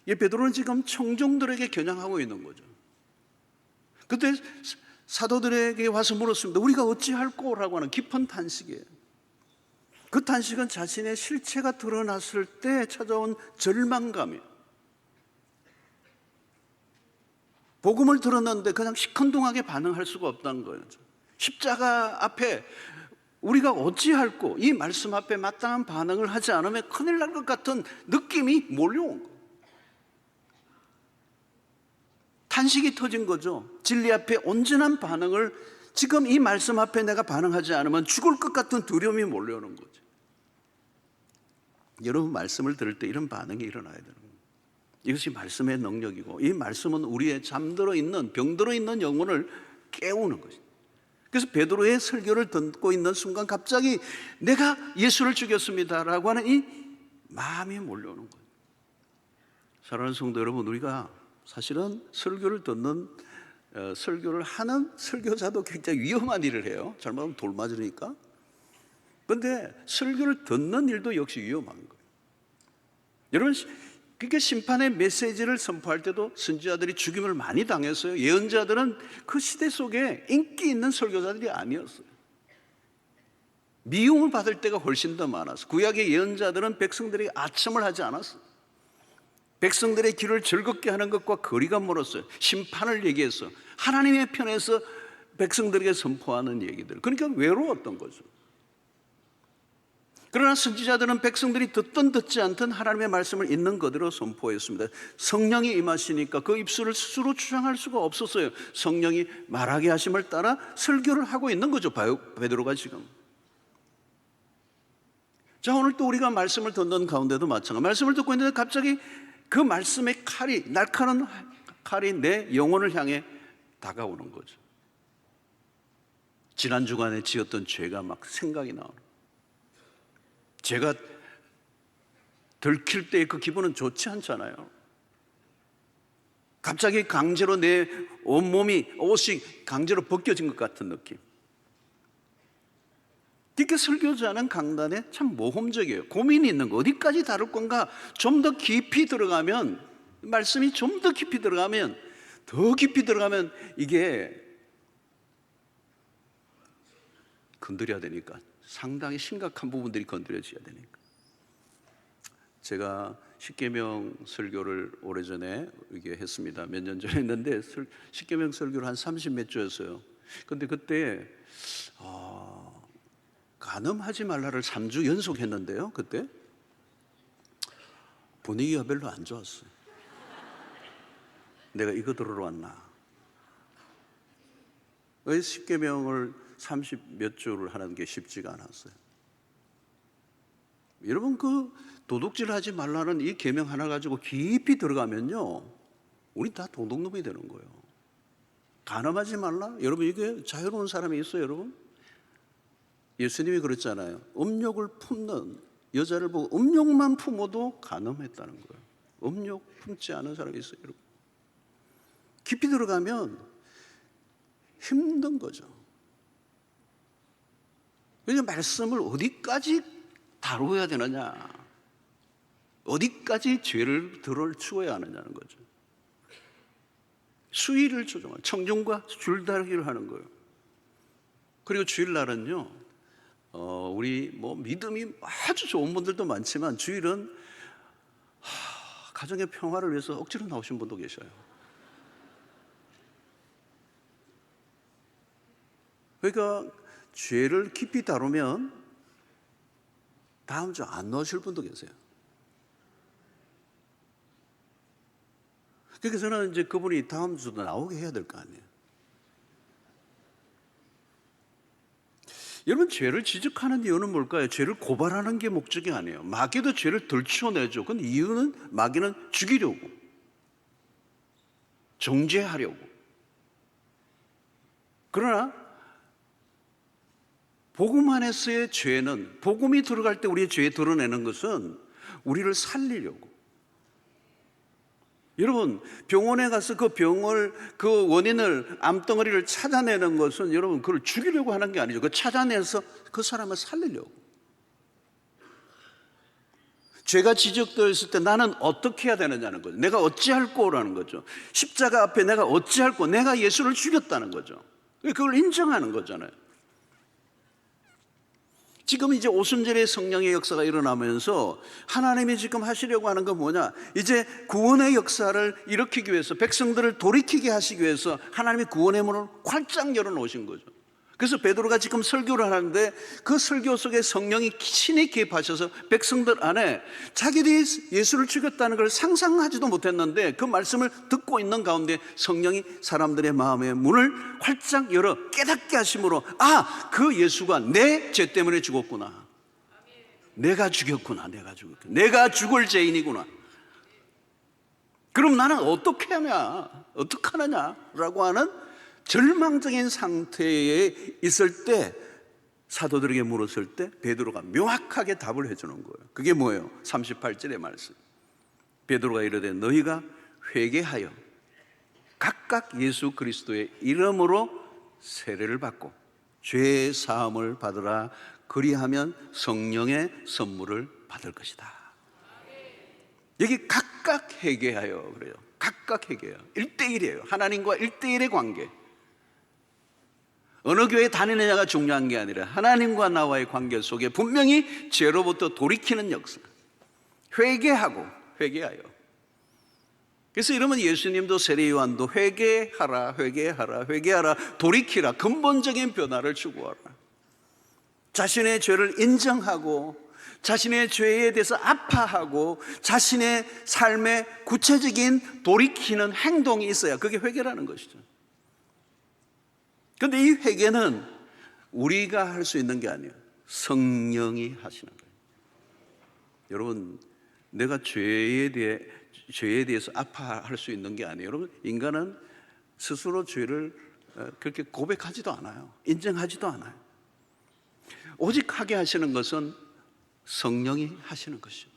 베드로는 지금 청중들에게 겨냥하고 있는 거죠. 그때 사도들에게 와서 물었습니다. 우리가 어찌할꼬? 라고 하는 깊은 탄식이에요. 그 탄식은 자신의 실체가 드러났을 때 찾아온 절망감이에요. 복음을 들었는데 그냥 시큰둥하게 반응할 수가 없다는 거예요. 십자가 앞에 우리가 어찌할꼬? 이 말씀 앞에 마땅한 반응을 하지 않으면 큰일 날 것 같은 느낌이 몰려온 거예요. 탄식이 터진 거죠. 진리 앞에 온전한 반응을, 지금 이 말씀 앞에 내가 반응하지 않으면 죽을 것 같은 두려움이 몰려오는 거죠. 여러분, 말씀을 들을 때 이런 반응이 일어나야 되는 거예요. 이것이 말씀의 능력이고, 이 말씀은 우리의 잠들어 있는, 병들어 있는 영혼을 깨우는 것입니다. 그래서 베드로의 설교를 듣고 있는 순간 갑자기 내가 예수를 죽였습니다라고 하는 이 마음이 몰려오는 거예요. 사랑하는 성도 여러분, 우리가 사실은 설교를 듣는, 설교를 하는 설교자도 굉장히 위험한 일을 해요. 잘못하면 돌 맞으니까. 그런데 설교를 듣는 일도 역시 위험한 거예요. 여러분, 그러니까 심판의 메시지를 선포할 때도 선지자들이 죽임을 많이 당했어요. 예언자들은 그 시대 속에 인기 있는 설교자들이 아니었어요. 미움을 받을 때가 훨씬 더 많았어요. 구약의 예언자들은 백성들에게 아첨을 하지 않았어요. 백성들의 길을 즐겁게 하는 것과 거리가 멀었어요. 심판을 얘기해서 하나님의 편에서 백성들에게 선포하는 얘기들, 그러니까 외로웠던 거죠. 그러나 선지자들은 백성들이 듣든 듣지 않든 하나님의 말씀을 있는 그대로 선포했습니다. 성령이 임하시니까 그 입술을 스스로 주장할 수가 없었어요. 성령이 말하게 하심을 따라 설교를 하고 있는 거죠, 베드로가 지금. 자, 오늘 또 우리가 말씀을 듣는 가운데도 마찬가지. 말씀을 듣고 있는데 갑자기 그 말씀의 칼이, 날카로운 칼이 내 영혼을 향해 다가오는 거죠. 지난 주간에 지었던 죄가 막 생각이 나오는 거예요. 죄가 들킬 때의 그 기분은 좋지 않잖아요. 갑자기 강제로 내 온몸이, 옷이 강제로 벗겨진 것 같은 느낌. 그러니까 설교자는 강단에 참 모험적이에요. 고민이 있는 거, 어디까지 다룰 건가. 좀 더 깊이 들어가면, 말씀이 좀 더 깊이 들어가면, 이게 건드려야 되니까, 상당히 심각한 부분들이 건드려져야 되니까. 제가 십계명 설교를 오래전에 이게 했습니다. 몇 년 전에 했는데 십계명 설교를 한 30몇 주였어요. 근데 그때 간음하지 말라를 3주 연속했는데요. 그때 분위기가 별로 안 좋았어요. 내가 이거 들으러 왔나? 왜 십계명을 30몇 주를 하는 게 쉽지가 않았어요. 여러분, 그 도둑질 하지 말라는 이 계명 하나 가지고 깊이 들어가면요, 우리 다 도둑놈이 되는 거예요. 간음하지 말라? 여러분, 이게 자유로운 사람이 있어요, 여러분? 예수님이 그랬잖아요. 음욕을 품는 여자를 보고 음욕만 품어도 간음했다는 거예요. 음욕 품지 않은 사람이 있어요, 여러분. 깊이 들어가면 힘든 거죠. 그래서 말씀을 어디까지 다루어야 되느냐, 어디까지 죄를 들추어야 하느냐는 거죠. 수위를 조정하는, 청중과 줄다리기를 하는 거예요. 그리고 주일날은요, 우리 뭐 믿음이 아주 좋은 분들도 많지만 주일은 가정의 평화를 위해서 억지로 나오신 분도 계셔요. 그러니까 죄를 깊이 다루면 다음 주 안 나오실 분도 계세요. 그러니까 저는 이제 그분이 다음 주도 나오게 해야 될 거 아니에요. 여러분, 죄를 지적하는 이유는 뭘까요? 죄를 고발하는 게 목적이 아니에요. 마귀도 죄를 덜치워내죠. 근데 이유는 마귀는 죽이려고, 정죄하려고. 그러나 복음 안에서의 죄는, 복음이 들어갈 때 우리의 죄에 드러내는 것은 우리를 살리려고. 여러분, 병원에 가서 그 병을, 그 원인을, 암덩어리를 찾아내는 것은 여러분 그걸 죽이려고 하는 게 아니죠. 그 찾아내서 그 사람을 살리려고. 죄가 지적되었을 때 나는 어떻게 해야 되느냐는 거죠. 내가 어찌할 거라는 거죠. 십자가 앞에 내가 어찌할 거, 내가 예수를 죽였다는 거죠. 그걸 인정하는 거잖아요. 지금 이제 오순절의 성령의 역사가 일어나면서 하나님이 지금 하시려고 하는 건 뭐냐? 이제 구원의 역사를 일으키기 위해서, 백성들을 돌이키게 하시기 위해서 하나님이 구원의 문을 활짝 열어놓으신 거죠. 그래서 베드로가 지금 설교를 하는데 그 설교 속에 성령이 친히 개입하셔서 백성들 안에 자기들이 예수를 죽였다는 걸 상상하지도 못했는데 그 말씀을 듣고 있는 가운데 성령이 사람들의 마음의 문을 활짝 열어 깨닫게 하심으로, 아, 그 예수가 내 죄 때문에 죽었구나, 내가 죽였구나, 내가 죽을 죄인이구나. 그럼 나는 어떻게 하냐, 어떡하느냐라고 하는 절망적인 상태에 있을 때 사도들에게 물었을 때 베드로가 명확하게 답을 해주는 거예요. 그게 뭐예요? 38절의 말씀. 베드로가 이르되 너희가 회개하여 각각 예수 그리스도의 이름으로 세례를 받고 죄 사함을 받으라. 그리하면 성령의 선물을 받을 것이다. 여기 각각 회개하여 그래요. 각각 회개해요. 1대1이에요. 하나님과 1대1의 관계. 어느 교회 다니느냐가 중요한 게 아니라 하나님과 나와의 관계 속에 분명히 죄로부터 돌이키는 역사. 회개하여. 그래서 이러면 예수님도 세례요한도 회개하라, 돌이키라, 근본적인 변화를 추구하라. 자신의 죄를 인정하고 자신의 죄에 대해서 아파하고 자신의 삶의 구체적인 돌이키는 행동이 있어야 그게 회개라는 것이죠. 그런데 이 회개는 우리가 할 수 있는 게 아니에요. 성령이 하시는 거예요. 여러분, 내가 죄에 대해서 아파할 수 있는 게 아니에요. 여러분, 인간은 스스로 죄를 그렇게 고백하지도 않아요. 인정하지도 않아요. 오직 하게 하시는 것은 성령이 하시는 것이죠.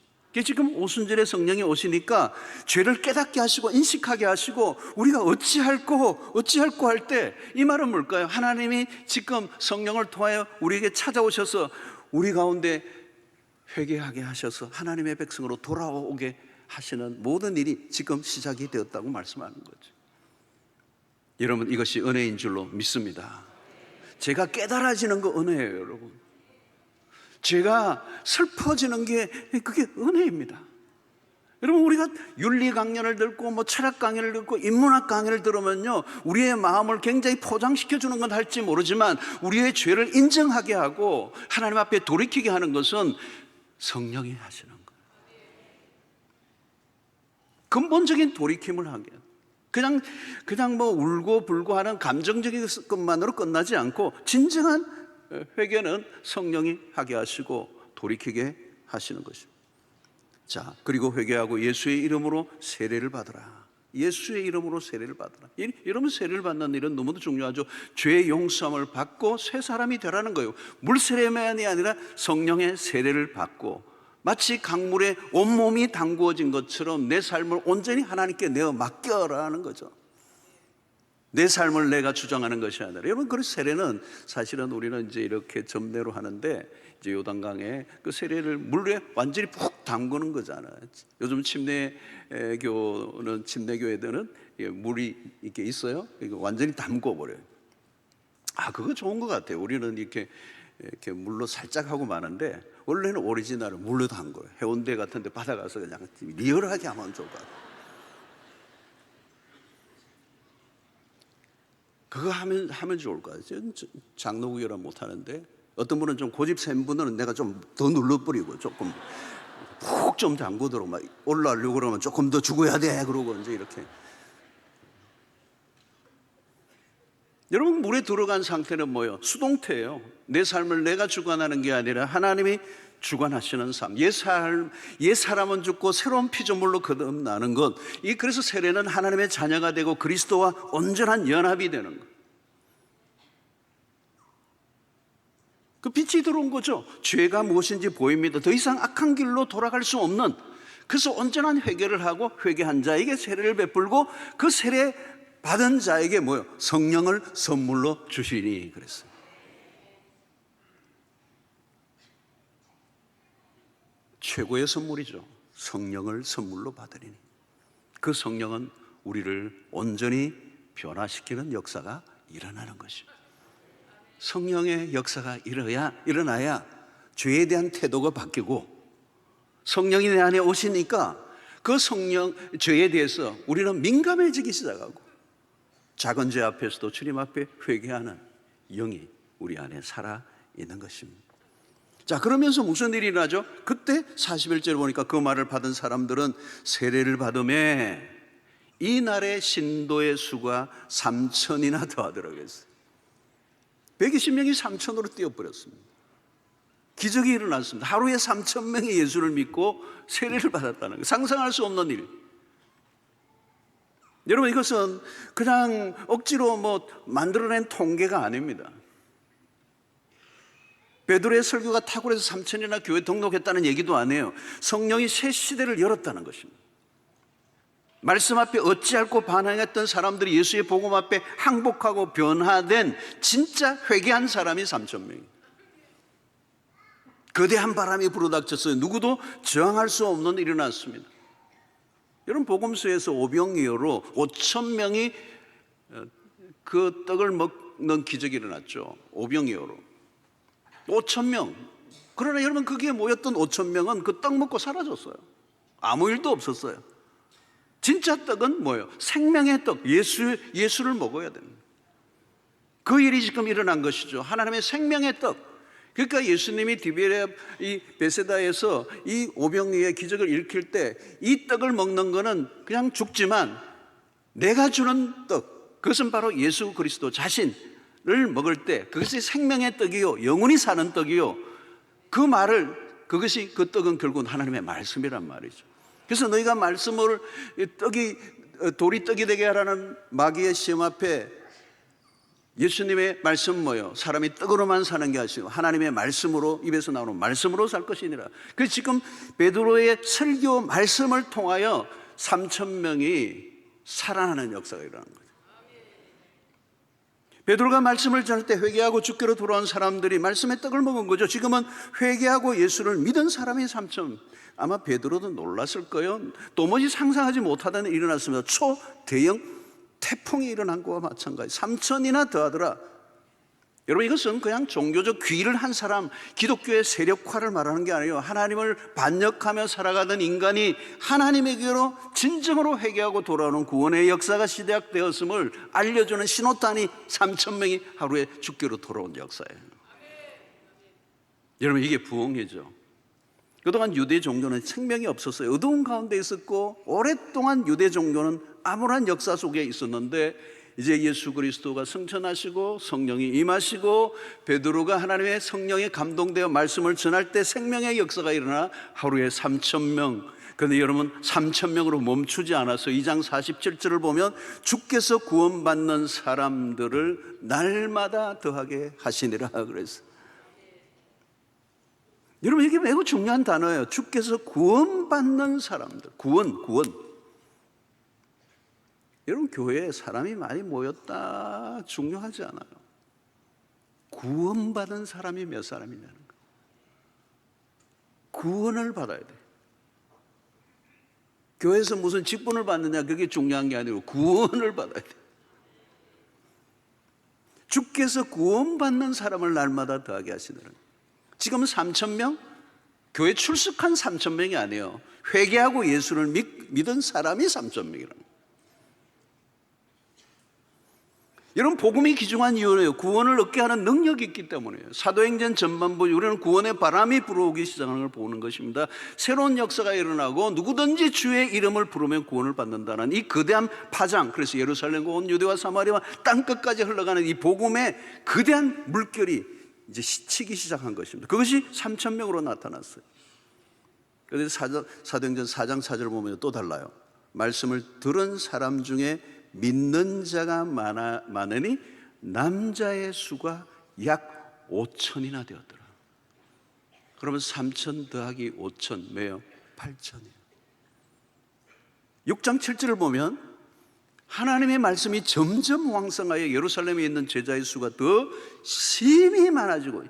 지금 오순절에 성령이 오시니까 죄를 깨닫게 하시고 인식하게 하시고 우리가 어찌할꼬 할 때 이 말은 뭘까요? 하나님이 지금 성령을 통하여 우리에게 찾아오셔서 우리 가운데 회개하게 하셔서 하나님의 백성으로 돌아오게 하시는 모든 일이 지금 시작이 되었다고 말씀하는 거죠. 여러분, 이것이 은혜인 줄로 믿습니다. 제가 깨달아지는 거 은혜예요, 여러분. 제가 슬퍼지는 게 그게 은혜입니다. 여러분, 우리가 윤리 강연을 듣고 뭐 철학 강연을 듣고 인문학 강연을 들으면요, 우리의 마음을 굉장히 포장시켜 주는 건 할지 모르지만 우리의 죄를 인정하게 하고 하나님 앞에 돌이키게 하는 것은 성령이 하시는 거예요. 근본적인 돌이킴을 하게. 그냥 뭐 울고 불고 하는 감정적인 것만으로 끝나지 않고 진정한 회개는 성령이 하게 하시고 돌이키게 하시는 것입니다. 자, 그리고 회개하고 예수의 이름으로 세례를 받으라. 예수의 이름으로 세례를 받으라. 이러면 세례를 받는 일은 너무도 중요하죠. 죄의 용서함을 받고 새 사람이 되라는 거예요. 물세례만이 아니라 성령의 세례를 받고 마치 강물에 온몸이 담구어진 것처럼 내 삶을 온전히 하나님께 내어 맡겨라는 거죠. 내 삶을 내가 주장하는 것이 아니라, 여러분, 그 세례는 사실은 우리는 이제 이렇게 접례로 하는데 이제 요단강에 그 세례를 물에 완전히 푹 담그는 거잖아요. 요즘 침례교회들은 물이 이렇게 있어요. 이거 완전히 담궈 버려요. 그거 좋은 것 같아요. 우리는 이렇게 이렇게 물로 살짝 하고 마는데 원래는 오리지널을 물로 한 거예요. 해운대 같은 데 바다 가서 그냥 리얼하게 하면 좋을 것 같아요. 그거 하면 좋을 것 같아요. 장로구결은 못 하는데 어떤 분은 좀 고집 센 분은 내가 좀 더 눌러버리고 조금 푹 좀 잠그도록 막 올라가려고 그러면 조금 더 죽어야 돼 그러고 이제 이렇게. 여러분, 물에 들어간 상태는 뭐예요? 수동태예요. 내 삶을 내가 주관하는 게 아니라 하나님이 주관하시는 삶. 옛 사람은 죽고 새로운 피조물로 거듭나는 것. 그래서 세례는 하나님의 자녀가 되고 그리스도와 온전한 연합이 되는 것. 그 빛이 들어온 거죠. 죄가 무엇인지 보입니다. 더 이상 악한 길로 돌아갈 수 없는, 그래서 온전한 회개를 하고 회개한 자에게 세례를 베풀고 그 세례 받은 자에게 뭐요? 성령을 선물로 주시니 그랬어요. 최고의 선물이죠. 성령을 선물로 받으리니. 그 성령은 우리를 온전히 변화시키는 역사가 일어나는 것입니다. 성령의 역사가 일어나야 죄에 대한 태도가 바뀌고, 성령이 내 안에 오시니까 그 죄에 대해서 우리는 민감해지기 시작하고, 작은 죄 앞에서도 주님 앞에 회개하는 영이 우리 안에 살아 있는 것입니다. 자, 그러면서 무슨 일이 나죠? 그때 41절에 보니까 그 말을 받은 사람들은 세례를 받음에 이날의 신도의 수가 3,000이나 더하더라고요. 120명이 3,000으로 뛰어버렸습니다. 기적이 일어났습니다. 하루에 3,000명이 예수를 믿고 세례를 받았다는 거, 상상할 수 없는 일. 여러분, 이것은 그냥 억지로 만들어낸 통계가 아닙니다. 베드로의 설교가 탁월해서 3,000이나 교회 등록했다는 얘기도 안 해요. 성령이 새 시대를 열었다는 것입니다. 말씀 앞에 어찌할꼬 반항했던 사람들이 예수의 복음 앞에 항복하고 변화된, 진짜 회개한 사람이 3,000명이에요. 거대한 바람이 불어닥쳤어요. 누구도 저항할 수 없는 일이 일어났습니다. 여러분, 복음서에서 오병이어로 5,000명이 그 떡을 먹는 기적이 일어났죠. 오병이어로 5,000명. 그러나 여러분, 거기에 모였던 5,000명은 그 떡 먹고 사라졌어요. 아무 일도 없었어요. 진짜 떡은 뭐예요? 생명의 떡, 예수를 먹어야 됩니다. 그 일이 지금 일어난 것이죠. 하나님의 생명의 떡. 그러니까 예수님이 디베랴 이 베세다에서 이 오병이어의 기적을 일으킬 때 이 떡을 먹는 거는 그냥 죽지만 내가 주는 떡, 그것은 바로 예수 그리스도 자신을 먹을 때 그것이 생명의 떡이요, 영원히 사는 떡이요. 그것이 그 떡은 결국은 하나님의 말씀이란 말이죠. 그래서 너희가 말씀을 돌이 떡이 되게 하라는 마귀의 시험 앞에 예수님의 말씀 뭐예요? 사람이 떡으로만 사는 게 아니고 하나님의 말씀으로, 입에서 나오는 말씀으로 살 것이니라. 그래서 지금 베드로의 설교 말씀을 통하여 3,000명이 살아나는 역사가 일어나는 거예요. 베드로가 말씀을 전할 때 회개하고 주께로 돌아온 사람들이 말씀의 떡을 먹은 거죠. 지금은 회개하고 예수를 믿은 사람이 3,000. 아마 베드로도 놀랐을 거예요. 도무지 상상하지 못하던 일이 일어났습니다. 초대형 태풍이 일어난 것과 마찬가지. 3,000이나 더하더라. 여러분, 이것은 그냥 종교적 귀의를 한 사람, 기독교의 세력화를 말하는 게 아니에요. 하나님을 반역하며 살아가던 인간이 하나님에게로 진정으로 회개하고 돌아오는 구원의 역사가 시작되었음을 알려주는 신호탄이 3,000명이 하루에 주께로 돌아온 역사예요. 여러분, 이게 부흥이죠. 그동안 유대 종교는 생명이 없었어요. 어두운 가운데 있었고 오랫동안 유대 종교는 암울한 역사 속에 있었는데 이제 예수 그리스도가 승천하시고 성령이 임하시고 베드로가 하나님의 성령에 감동되어 말씀을 전할 때 생명의 역사가 일어나 하루에 3,000명. 그런데 여러분, 3,000명으로 멈추지 않아서 2장 47절을 보면 주께서 구원받는 사람들을 날마다 더하게 하시니라 그랬어요. 여러분, 이게 매우 중요한 단어예요. 주께서 구원받는 사람들. 구원. 여러분, 교회에 사람이 많이 모였다 중요하지 않아요. 구원받은 사람이 몇 사람이냐는 거예요. 구원을 받아야 돼. 교회에서 무슨 직분을 받느냐, 그게 중요한 게 아니고 구원을 받아야 돼. 주께서 구원받는 사람을 날마다 더하게 하시느라. 지금 3,000명? 교회 출석한 3,000명이 아니에요. 회개하고 예수를 믿은 사람이 3,000명이랍니다. 여러분, 복음이 귀중한 이유는 구원을 얻게 하는 능력이 있기 때문이에요. 사도행전 전반부 우리는 구원의 바람이 불어오기 시작하는 걸 보는 것입니다. 새로운 역사가 일어나고 누구든지 주의 이름을 부르면 구원을 받는다는 이 거대한 파장, 그래서 예루살렘과 온 유대와 사마리아와 땅끝까지 흘러가는 이 복음의 거대한 물결이 이제 치기 시작한 것입니다. 그것이 3,000명으로 나타났어요. 그래서 사도행전 4장 4절을 보면 또 달라요. 말씀을 들은 사람 중에 믿는 자가 많으니 남자의 수가 약 5천이나 되었더라. 그러면 3천 더하기 5천 왜요? 8천이에요. 6장 7절을 보면 하나님의 말씀이 점점 왕성하여 예루살렘에 있는 제자의 수가 더 심히 많아지고,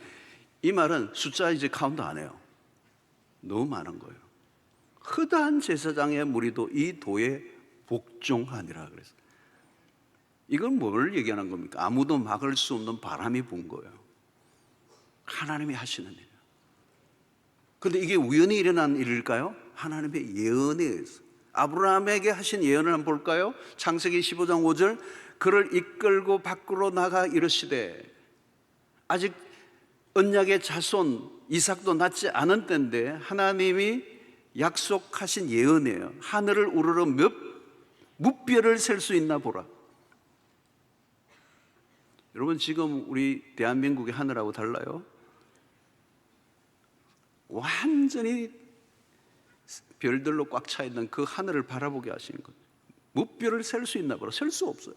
이 말은 숫자 이제 카운트 안 해요. 너무 많은 거예요. 허다한 제사장의 무리도 이 도에 복종하니라 그랬어요. 이건 뭘 얘기하는 겁니까? 아무도 막을 수 없는 바람이 분 거예요. 하나님이 하시는 일이에요. 그런데 이게 우연히 일어난 일일까요? 하나님의 예언에 의해서. 아브라함에게 하신 예언을 한번 볼까요? 창세기 15장 5절, 그를 이끌고 밖으로 나가 이르시되, 아직 언약의 자손 이삭도 낳지 않은 때인데 하나님이 약속하신 예언이에요. 하늘을 우러러 몇 무뼈를 셀 수 있나 보라. 여러분, 지금 우리 대한민국의 하늘하고 달라요. 완전히 별들로 꽉 차 있는 그 하늘을 바라보게 하시는 것. 무뼈를 셀 수 있나 보라. 셀 수 없어요.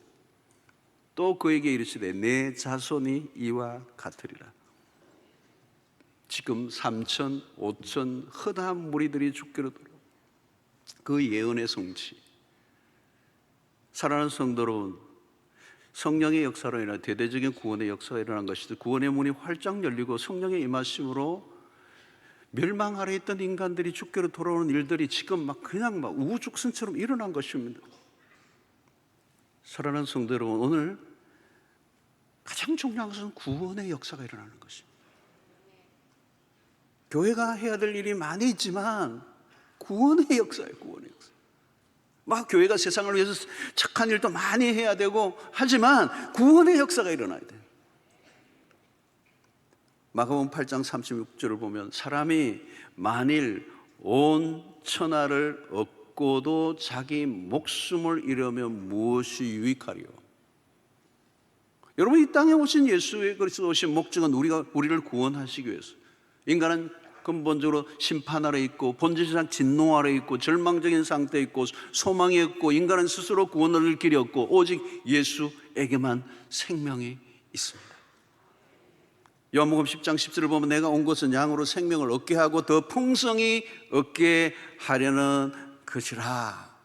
또 그에게 이르시되 내 자손이 이와 같으리라. 지금 3천, 5천 허다한 무리들이 죽기로 돌아. 그 예언의 성취. 사랑하는 성도 여러분, 성령의 역사로 인해 대대적인 구원의 역사가 일어난 것이죠. 구원의 문이 활짝 열리고 성령의 임하심으로 멸망 아래 있던 인간들이 주께로 돌아오는 일들이 지금 그냥 우후죽순처럼 일어난 것입니다. 사랑하는 성도 여러분, 오늘 가장 중요한 것은 구원의 역사가 일어나는 것입니다. 교회가 해야 될 일이 많이 있지만 구원의 역사예요. 구원의 역사. 교회가 세상을 위해서 착한 일도 많이 해야 되고 하지만 구원의 역사가 일어나야 돼요. 마가복음 8장 36절을 보면 사람이 만일 온 천하를 얻고도 자기 목숨을 잃으면 무엇이 유익하리요? 여러분, 이 땅에 오신 예수의 그리스도 오신 목적은 우리를 구원하시기 위해서. 인간은 근본적으로 심판 아래 있고 본질상 진노 아래 있고 절망적인 상태에 있고 소망이 없고 인간은 스스로 구원을 얻을 길이 없고 오직 예수에게만 생명이 있습니다. 요한복음 10장 10절을 보면 내가 온 것은 양으로 생명을 얻게 하고 더 풍성히 얻게 하려는 것이라.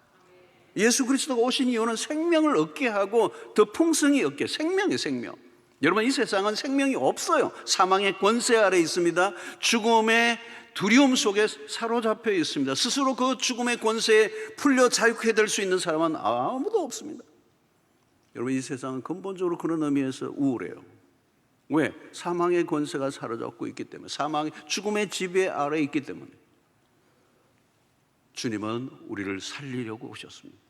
예수 그리스도가 오신 이유는 생명을 얻게 하고 더 풍성히 얻게. 생명이에요. 생명. 여러분, 이 세상은 생명이 없어요. 사망의 권세 아래 있습니다. 죽음의 두려움 속에 사로잡혀 있습니다. 스스로 그 죽음의 권세에 풀려 자유케 될 수 있는 사람은 아무도 없습니다. 여러분, 이 세상은 근본적으로 그런 의미에서 우울해요. 왜? 사망의 권세가 사로잡고 있기 때문에, 죽음의 지배 아래 있기 때문에. 주님은 우리를 살리려고 오셨습니다.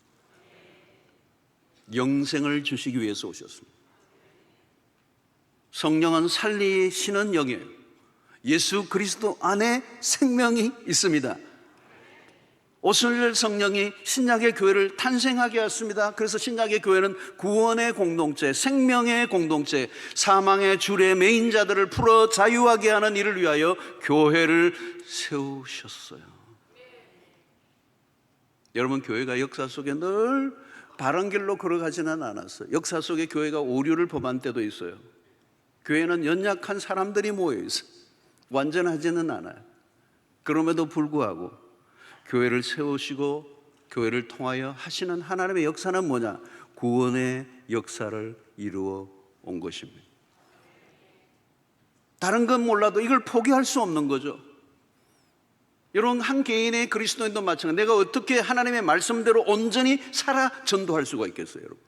영생을 주시기 위해서 오셨습니다. 성령은 살리시는 영이에요. 예수 그리스도 안에 생명이 있습니다. 오순절 성령이 신약의 교회를 탄생하게 했습니다. 그래서 신약의 교회는 구원의 공동체, 생명의 공동체, 사망의 줄에 매인 자들을 풀어 자유하게 하는 일을 위하여 교회를 세우셨어요. 여러분, 교회가 역사 속에 늘 바른 길로 걸어가지는 않았어요. 역사 속에 교회가 오류를 범한 때도 있어요. 교회는 연약한 사람들이 모여 있어요. 완전하지는 않아요. 그럼에도 불구하고 교회를 세우시고 교회를 통하여 하시는 하나님의 역사는 뭐냐? 구원의 역사를 이루어 온 것입니다. 다른 건 몰라도 이걸 포기할 수 없는 거죠. 여러분, 한 개인의 그리스도인도 마찬가지. 내가 어떻게 하나님의 말씀대로 온전히 살아 전도할 수가 있겠어요, 여러분?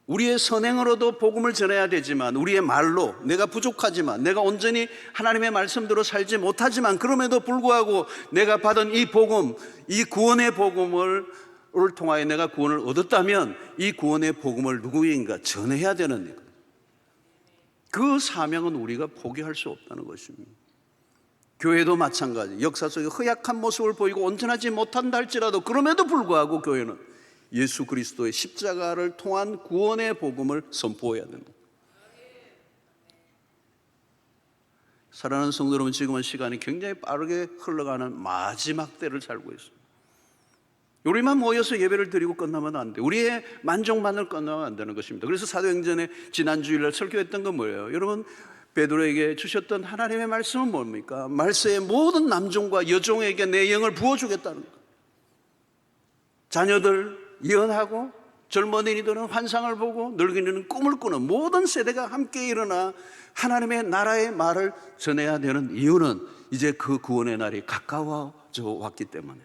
우리의 선행으로도 복음을 전해야 되지만, 우리의 말로 내가 부족하지만, 내가 온전히 하나님의 말씀대로 살지 못하지만, 그럼에도 불구하고 내가 받은 이 복음, 이 구원의 복음을 통하여 내가 구원을 얻었다면 이 구원의 복음을 누구인가 전해야 되는 일. 그 사명은 우리가 포기할 수 없다는 것입니다. 교회도 마찬가지. 역사 속에 허약한 모습을 보이고 온전하지 못한다 할지라도 그럼에도 불구하고 교회는 예수 그리스도의 십자가를 통한 구원의 복음을 선포해야 됩니다. 사랑하는 성도 여러분, 지금은 시간이 굉장히 빠르게 흘러가는 마지막 때를 살고 있습니다. 우리만 모여서 예배를 드리고 끝나면 안 돼. 우리의 만족만을 끝나면 안 되는 것입니다. 그래서 사도행전에 지난 주일날 설교했던 건 뭐예요? 여러분, 베드로에게 주셨던 하나님의 말씀은 뭡니까? 말세의 모든 남종과 여종에게 내 영을 부어주겠다는 것. 자녀들 예언하고 젊은이들은 환상을 보고 늙은이는 꿈을 꾸는 모든 세대가 함께 일어나 하나님의 나라의 말을 전해야 되는 이유는 이제 그 구원의 날이 가까워져 왔기 때문에.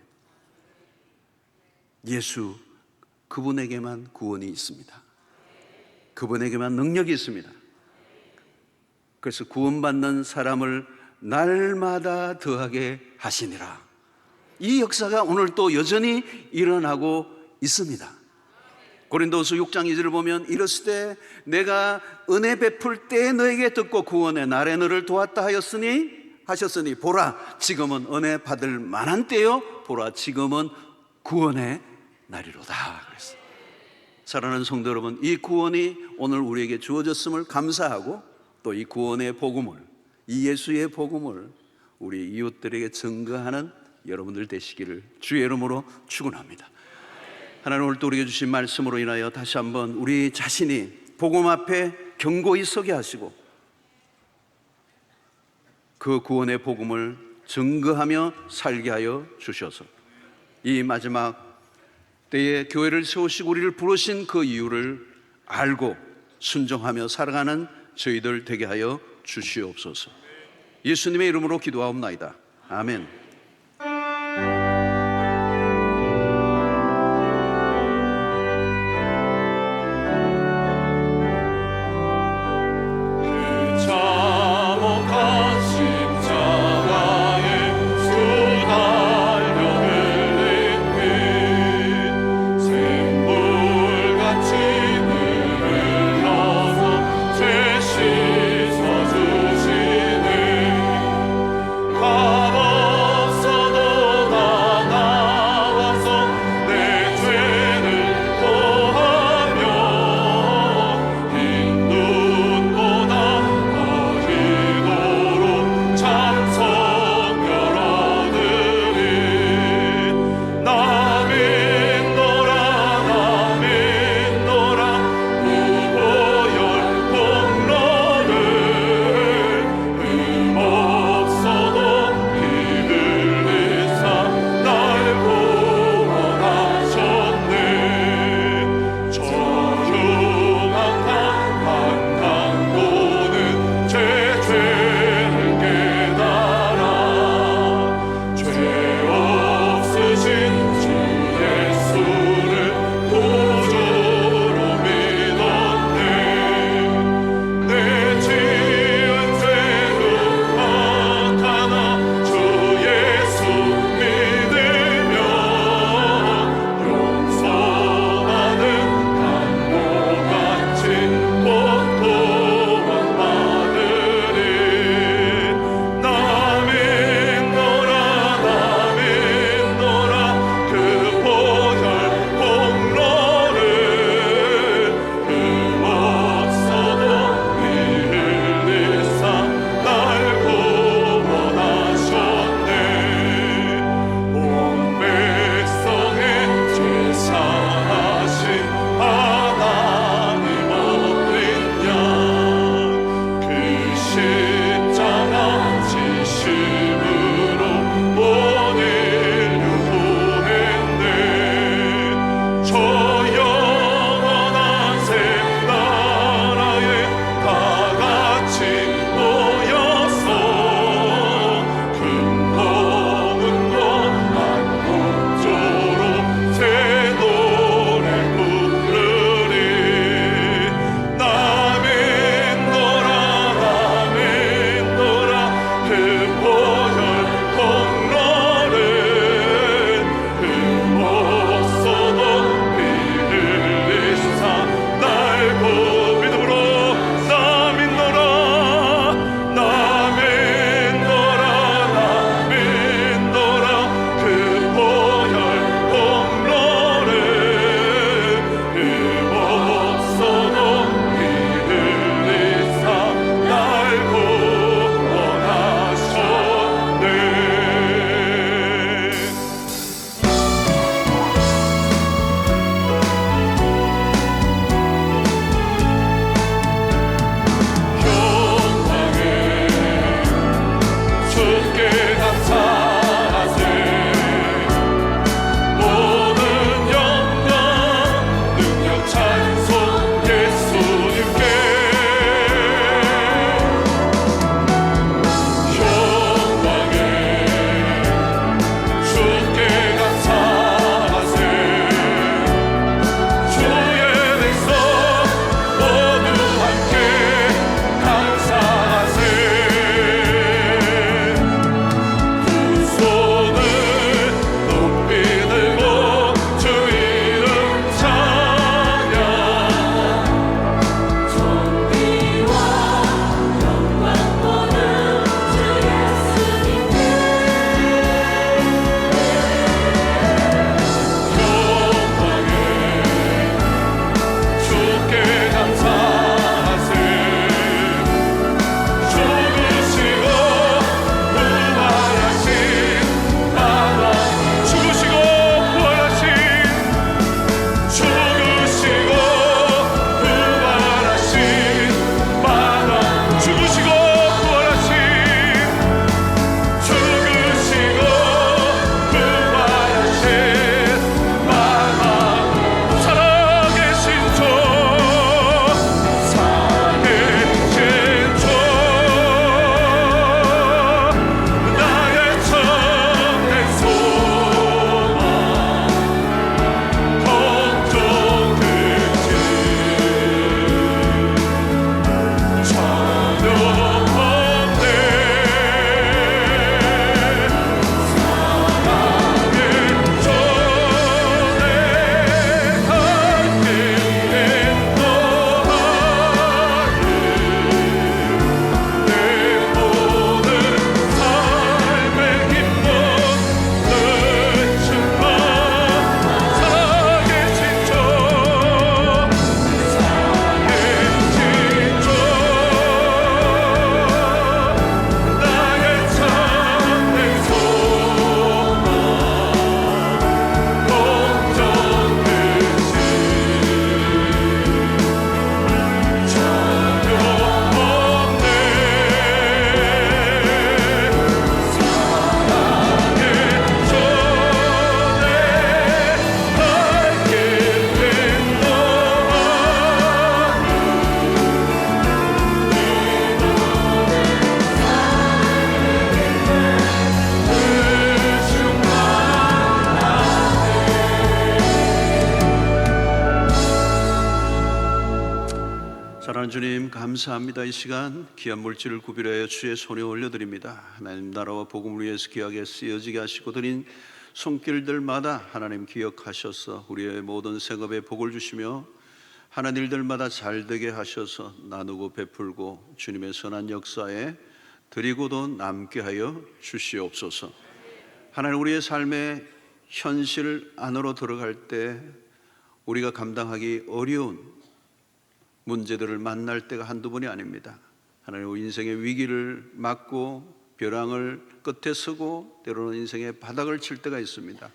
예수, 그분에게만 구원이 있습니다. 그분에게만 능력이 있습니다. 그래서 구원받는 사람을 날마다 더하게 하시니라. 이 역사가 오늘 또 여전히 일어나고 있습니다. 고린도후서 6장 2절을 보면 이르시되 내가 은혜 베풀 때에 너에게 듣고 구원의 날에 너를 도왔다 하셨으니 보라 지금은 은혜 받을 만한 때요 보라 지금은 구원의 날이로다. 그랬어요. 사랑하는 성도 여러분, 이 구원이 오늘 우리에게 주어졌음을 감사하고 또 이 구원의 복음을, 이 예수의 복음을 우리 이웃들에게 증거하는 여러분들 되시기를 주의 이름으로 축원합니다. 하나님 오늘 또 우리에게 주신 말씀으로 인하여 다시 한번 우리 자신이 복음 앞에 견고히 서게 하시고 그 구원의 복음을 증거하며 살게 하여 주셔서 이 마지막 때에 교회를 세우시고 우리를 부르신 그 이유를 알고 순종하며 살아가는 저희들 되게 하여 주시옵소서. 예수님의 이름으로 기도하옵나이다. 아멘. 씻어주시네. 사랑하는 주님, 감사합니다. 이 시간 귀한 물질을 구별하여 주의 손에 올려드립니다. 하나님 나라와 복음을 위해서 귀하게 쓰여지게 하시고 드린 손길들마다 하나님 기억하셔서 우리의 모든 생업에 복을 주시며 하는 일들마다 잘되게 하셔서 나누고 베풀고 주님의 선한 역사에 드리고도 남게 하여 주시옵소서. 하나님, 우리의 삶의 현실 안으로 들어갈 때 우리가 감당하기 어려운 문제들을 만날 때가 한두 번이 아닙니다. 하나님, 인생의 위기를 맞고 벼랑을 끝에 서고 때로는 인생의 바닥을 칠 때가 있습니다.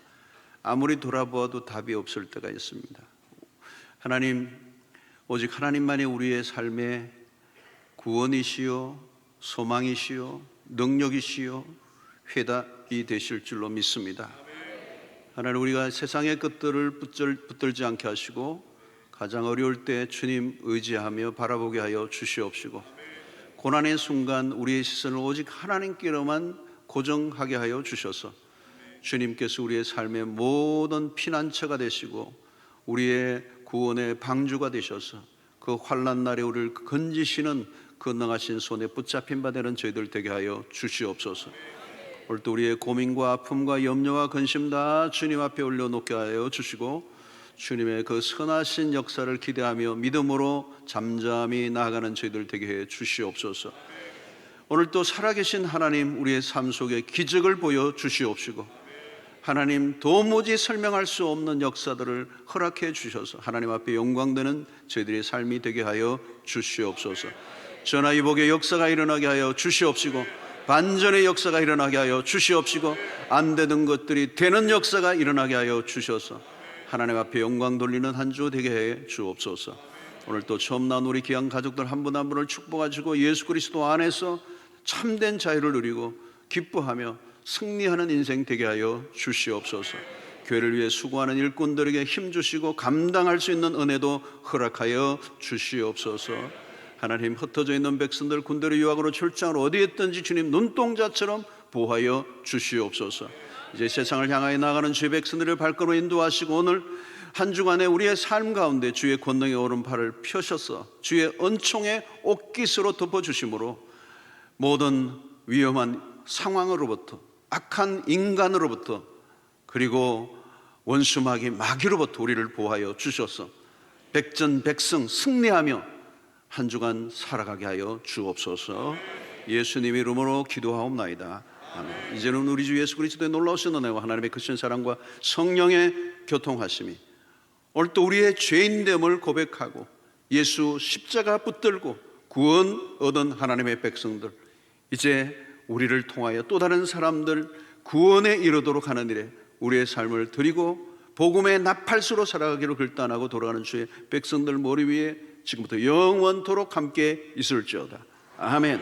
아무리 돌아보아도 답이 없을 때가 있습니다. 하나님, 오직 하나님만이 우리의 삶의 구원이시요 소망이시요 능력이시요 회답이 되실 줄로 믿습니다. 하나님, 우리가 세상의 것들을 붙들지 않게 하시고 가장 어려울 때 주님 의지하며 바라보게 하여 주시옵시고 고난의 순간 우리의 시선을 오직 하나님께로만 고정하게 하여 주셔서 주님께서 우리의 삶의 모든 피난처가 되시고 우리의 구원의 방주가 되셔서 그 환난 날에 우리를 건지시는 그 능하신 손에 붙잡힌 바 되는 저희들 되게 하여 주시옵소서. 오늘도 우리의 고민과 아픔과 염려와 근심 다 주님 앞에 올려놓게 하여 주시고 주님의 그 선하신 역사를 기대하며 믿음으로 잠잠히 나아가는 저희들 되게 해 주시옵소서. 오늘 또 살아계신 하나님, 우리의 삶 속에 기적을 보여 주시옵시고 하나님, 도무지 설명할 수 없는 역사들을 허락해 주셔서 하나님 앞에 영광되는 저희들의 삶이 되게 하여 주시옵소서. 전화위복의 역사가 일어나게 하여 주시옵시고 반전의 역사가 일어나게 하여 주시옵시고 안 되는 것들이 되는 역사가 일어나게 하여 주셔서 하나님 앞에 영광 돌리는 한 주 되게 해 주옵소서. 오늘 또 처음 나온 우리 귀한 가족들 한 분 한 분을 축복하시고 예수 그리스도 안에서 참된 자유를 누리고 기뻐하며 승리하는 인생 되게 하여 주시옵소서. 교회를 위해 수고하는 일꾼들에게 힘 주시고 감당할 수 있는 은혜도 허락하여 주시옵소서. 하나님, 흩어져 있는 백성들 군대로 유학으로 출장을 어디에 있든지 주님 눈동자처럼 보호하여 주시옵소서. 이제 세상을 향하여 나가는 주의 백성들의 발걸음을 인도하시고 오늘 한 주간에 우리의 삶 가운데 주의 권능의 오른팔을 펴셔서 주의 은총의 옷깃으로 덮어주심으로 모든 위험한 상황으로부터 악한 인간으로부터 그리고 원수마귀 마귀로부터 우리를 보호하여 주셔서 백전백승 승리하며 한 주간 살아가게 하여 주옵소서. 예수님의 이름으로 기도하옵나이다. 아멘. 이제는 우리 주 예수 그리스도의 놀라우신 은혜와 하나님의 크신 사랑과 성령의 교통하심이 오늘 또 우리의 죄인됨을 고백하고 예수 십자가 붙들고 구원 얻은 하나님의 백성들, 이제 우리를 통하여 또 다른 사람들 구원에 이르도록 하는 일에 우리의 삶을 드리고 복음의 나팔수로 살아가기로 결단하고 돌아가는 주의 백성들 머리 위에 지금부터 영원토록 함께 있을지어다. 아멘.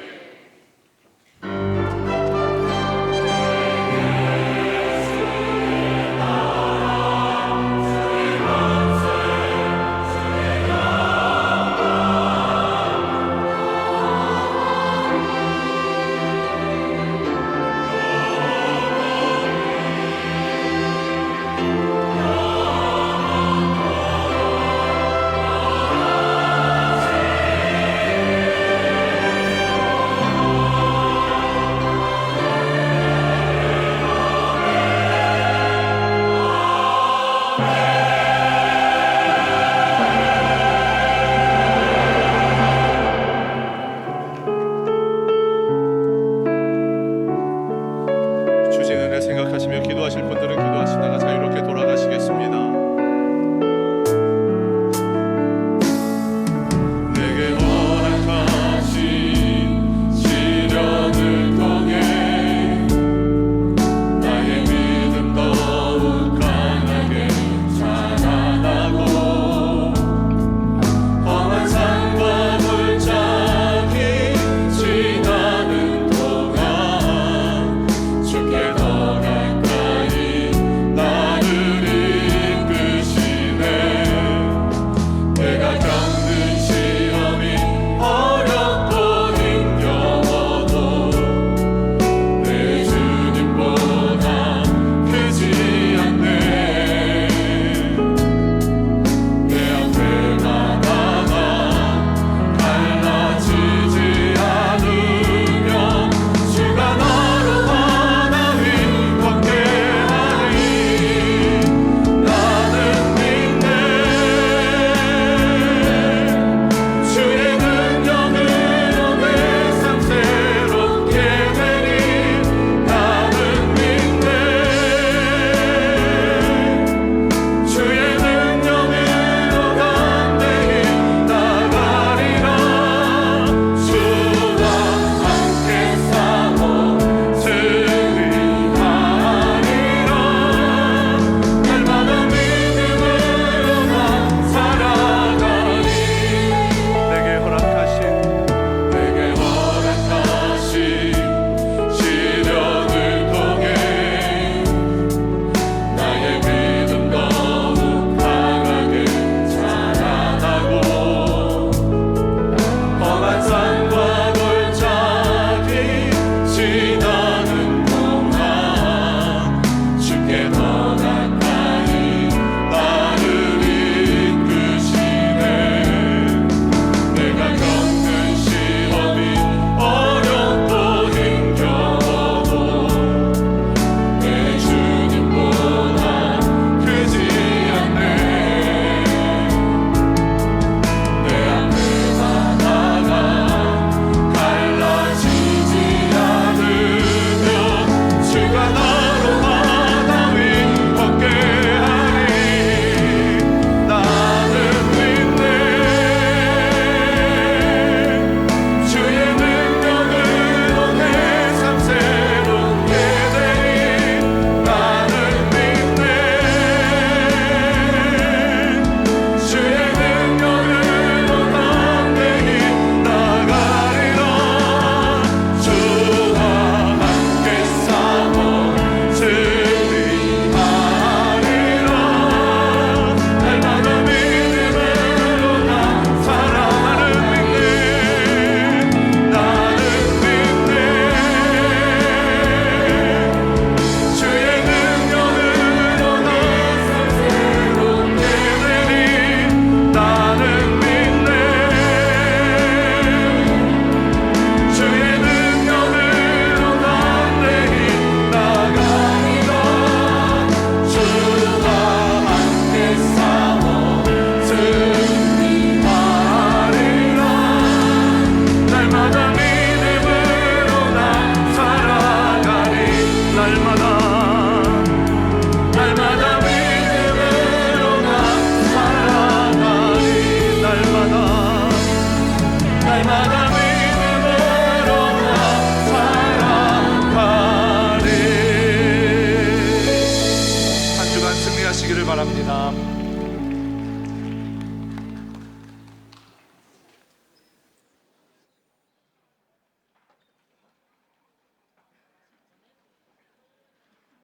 주간 승리하시기를 바랍니다.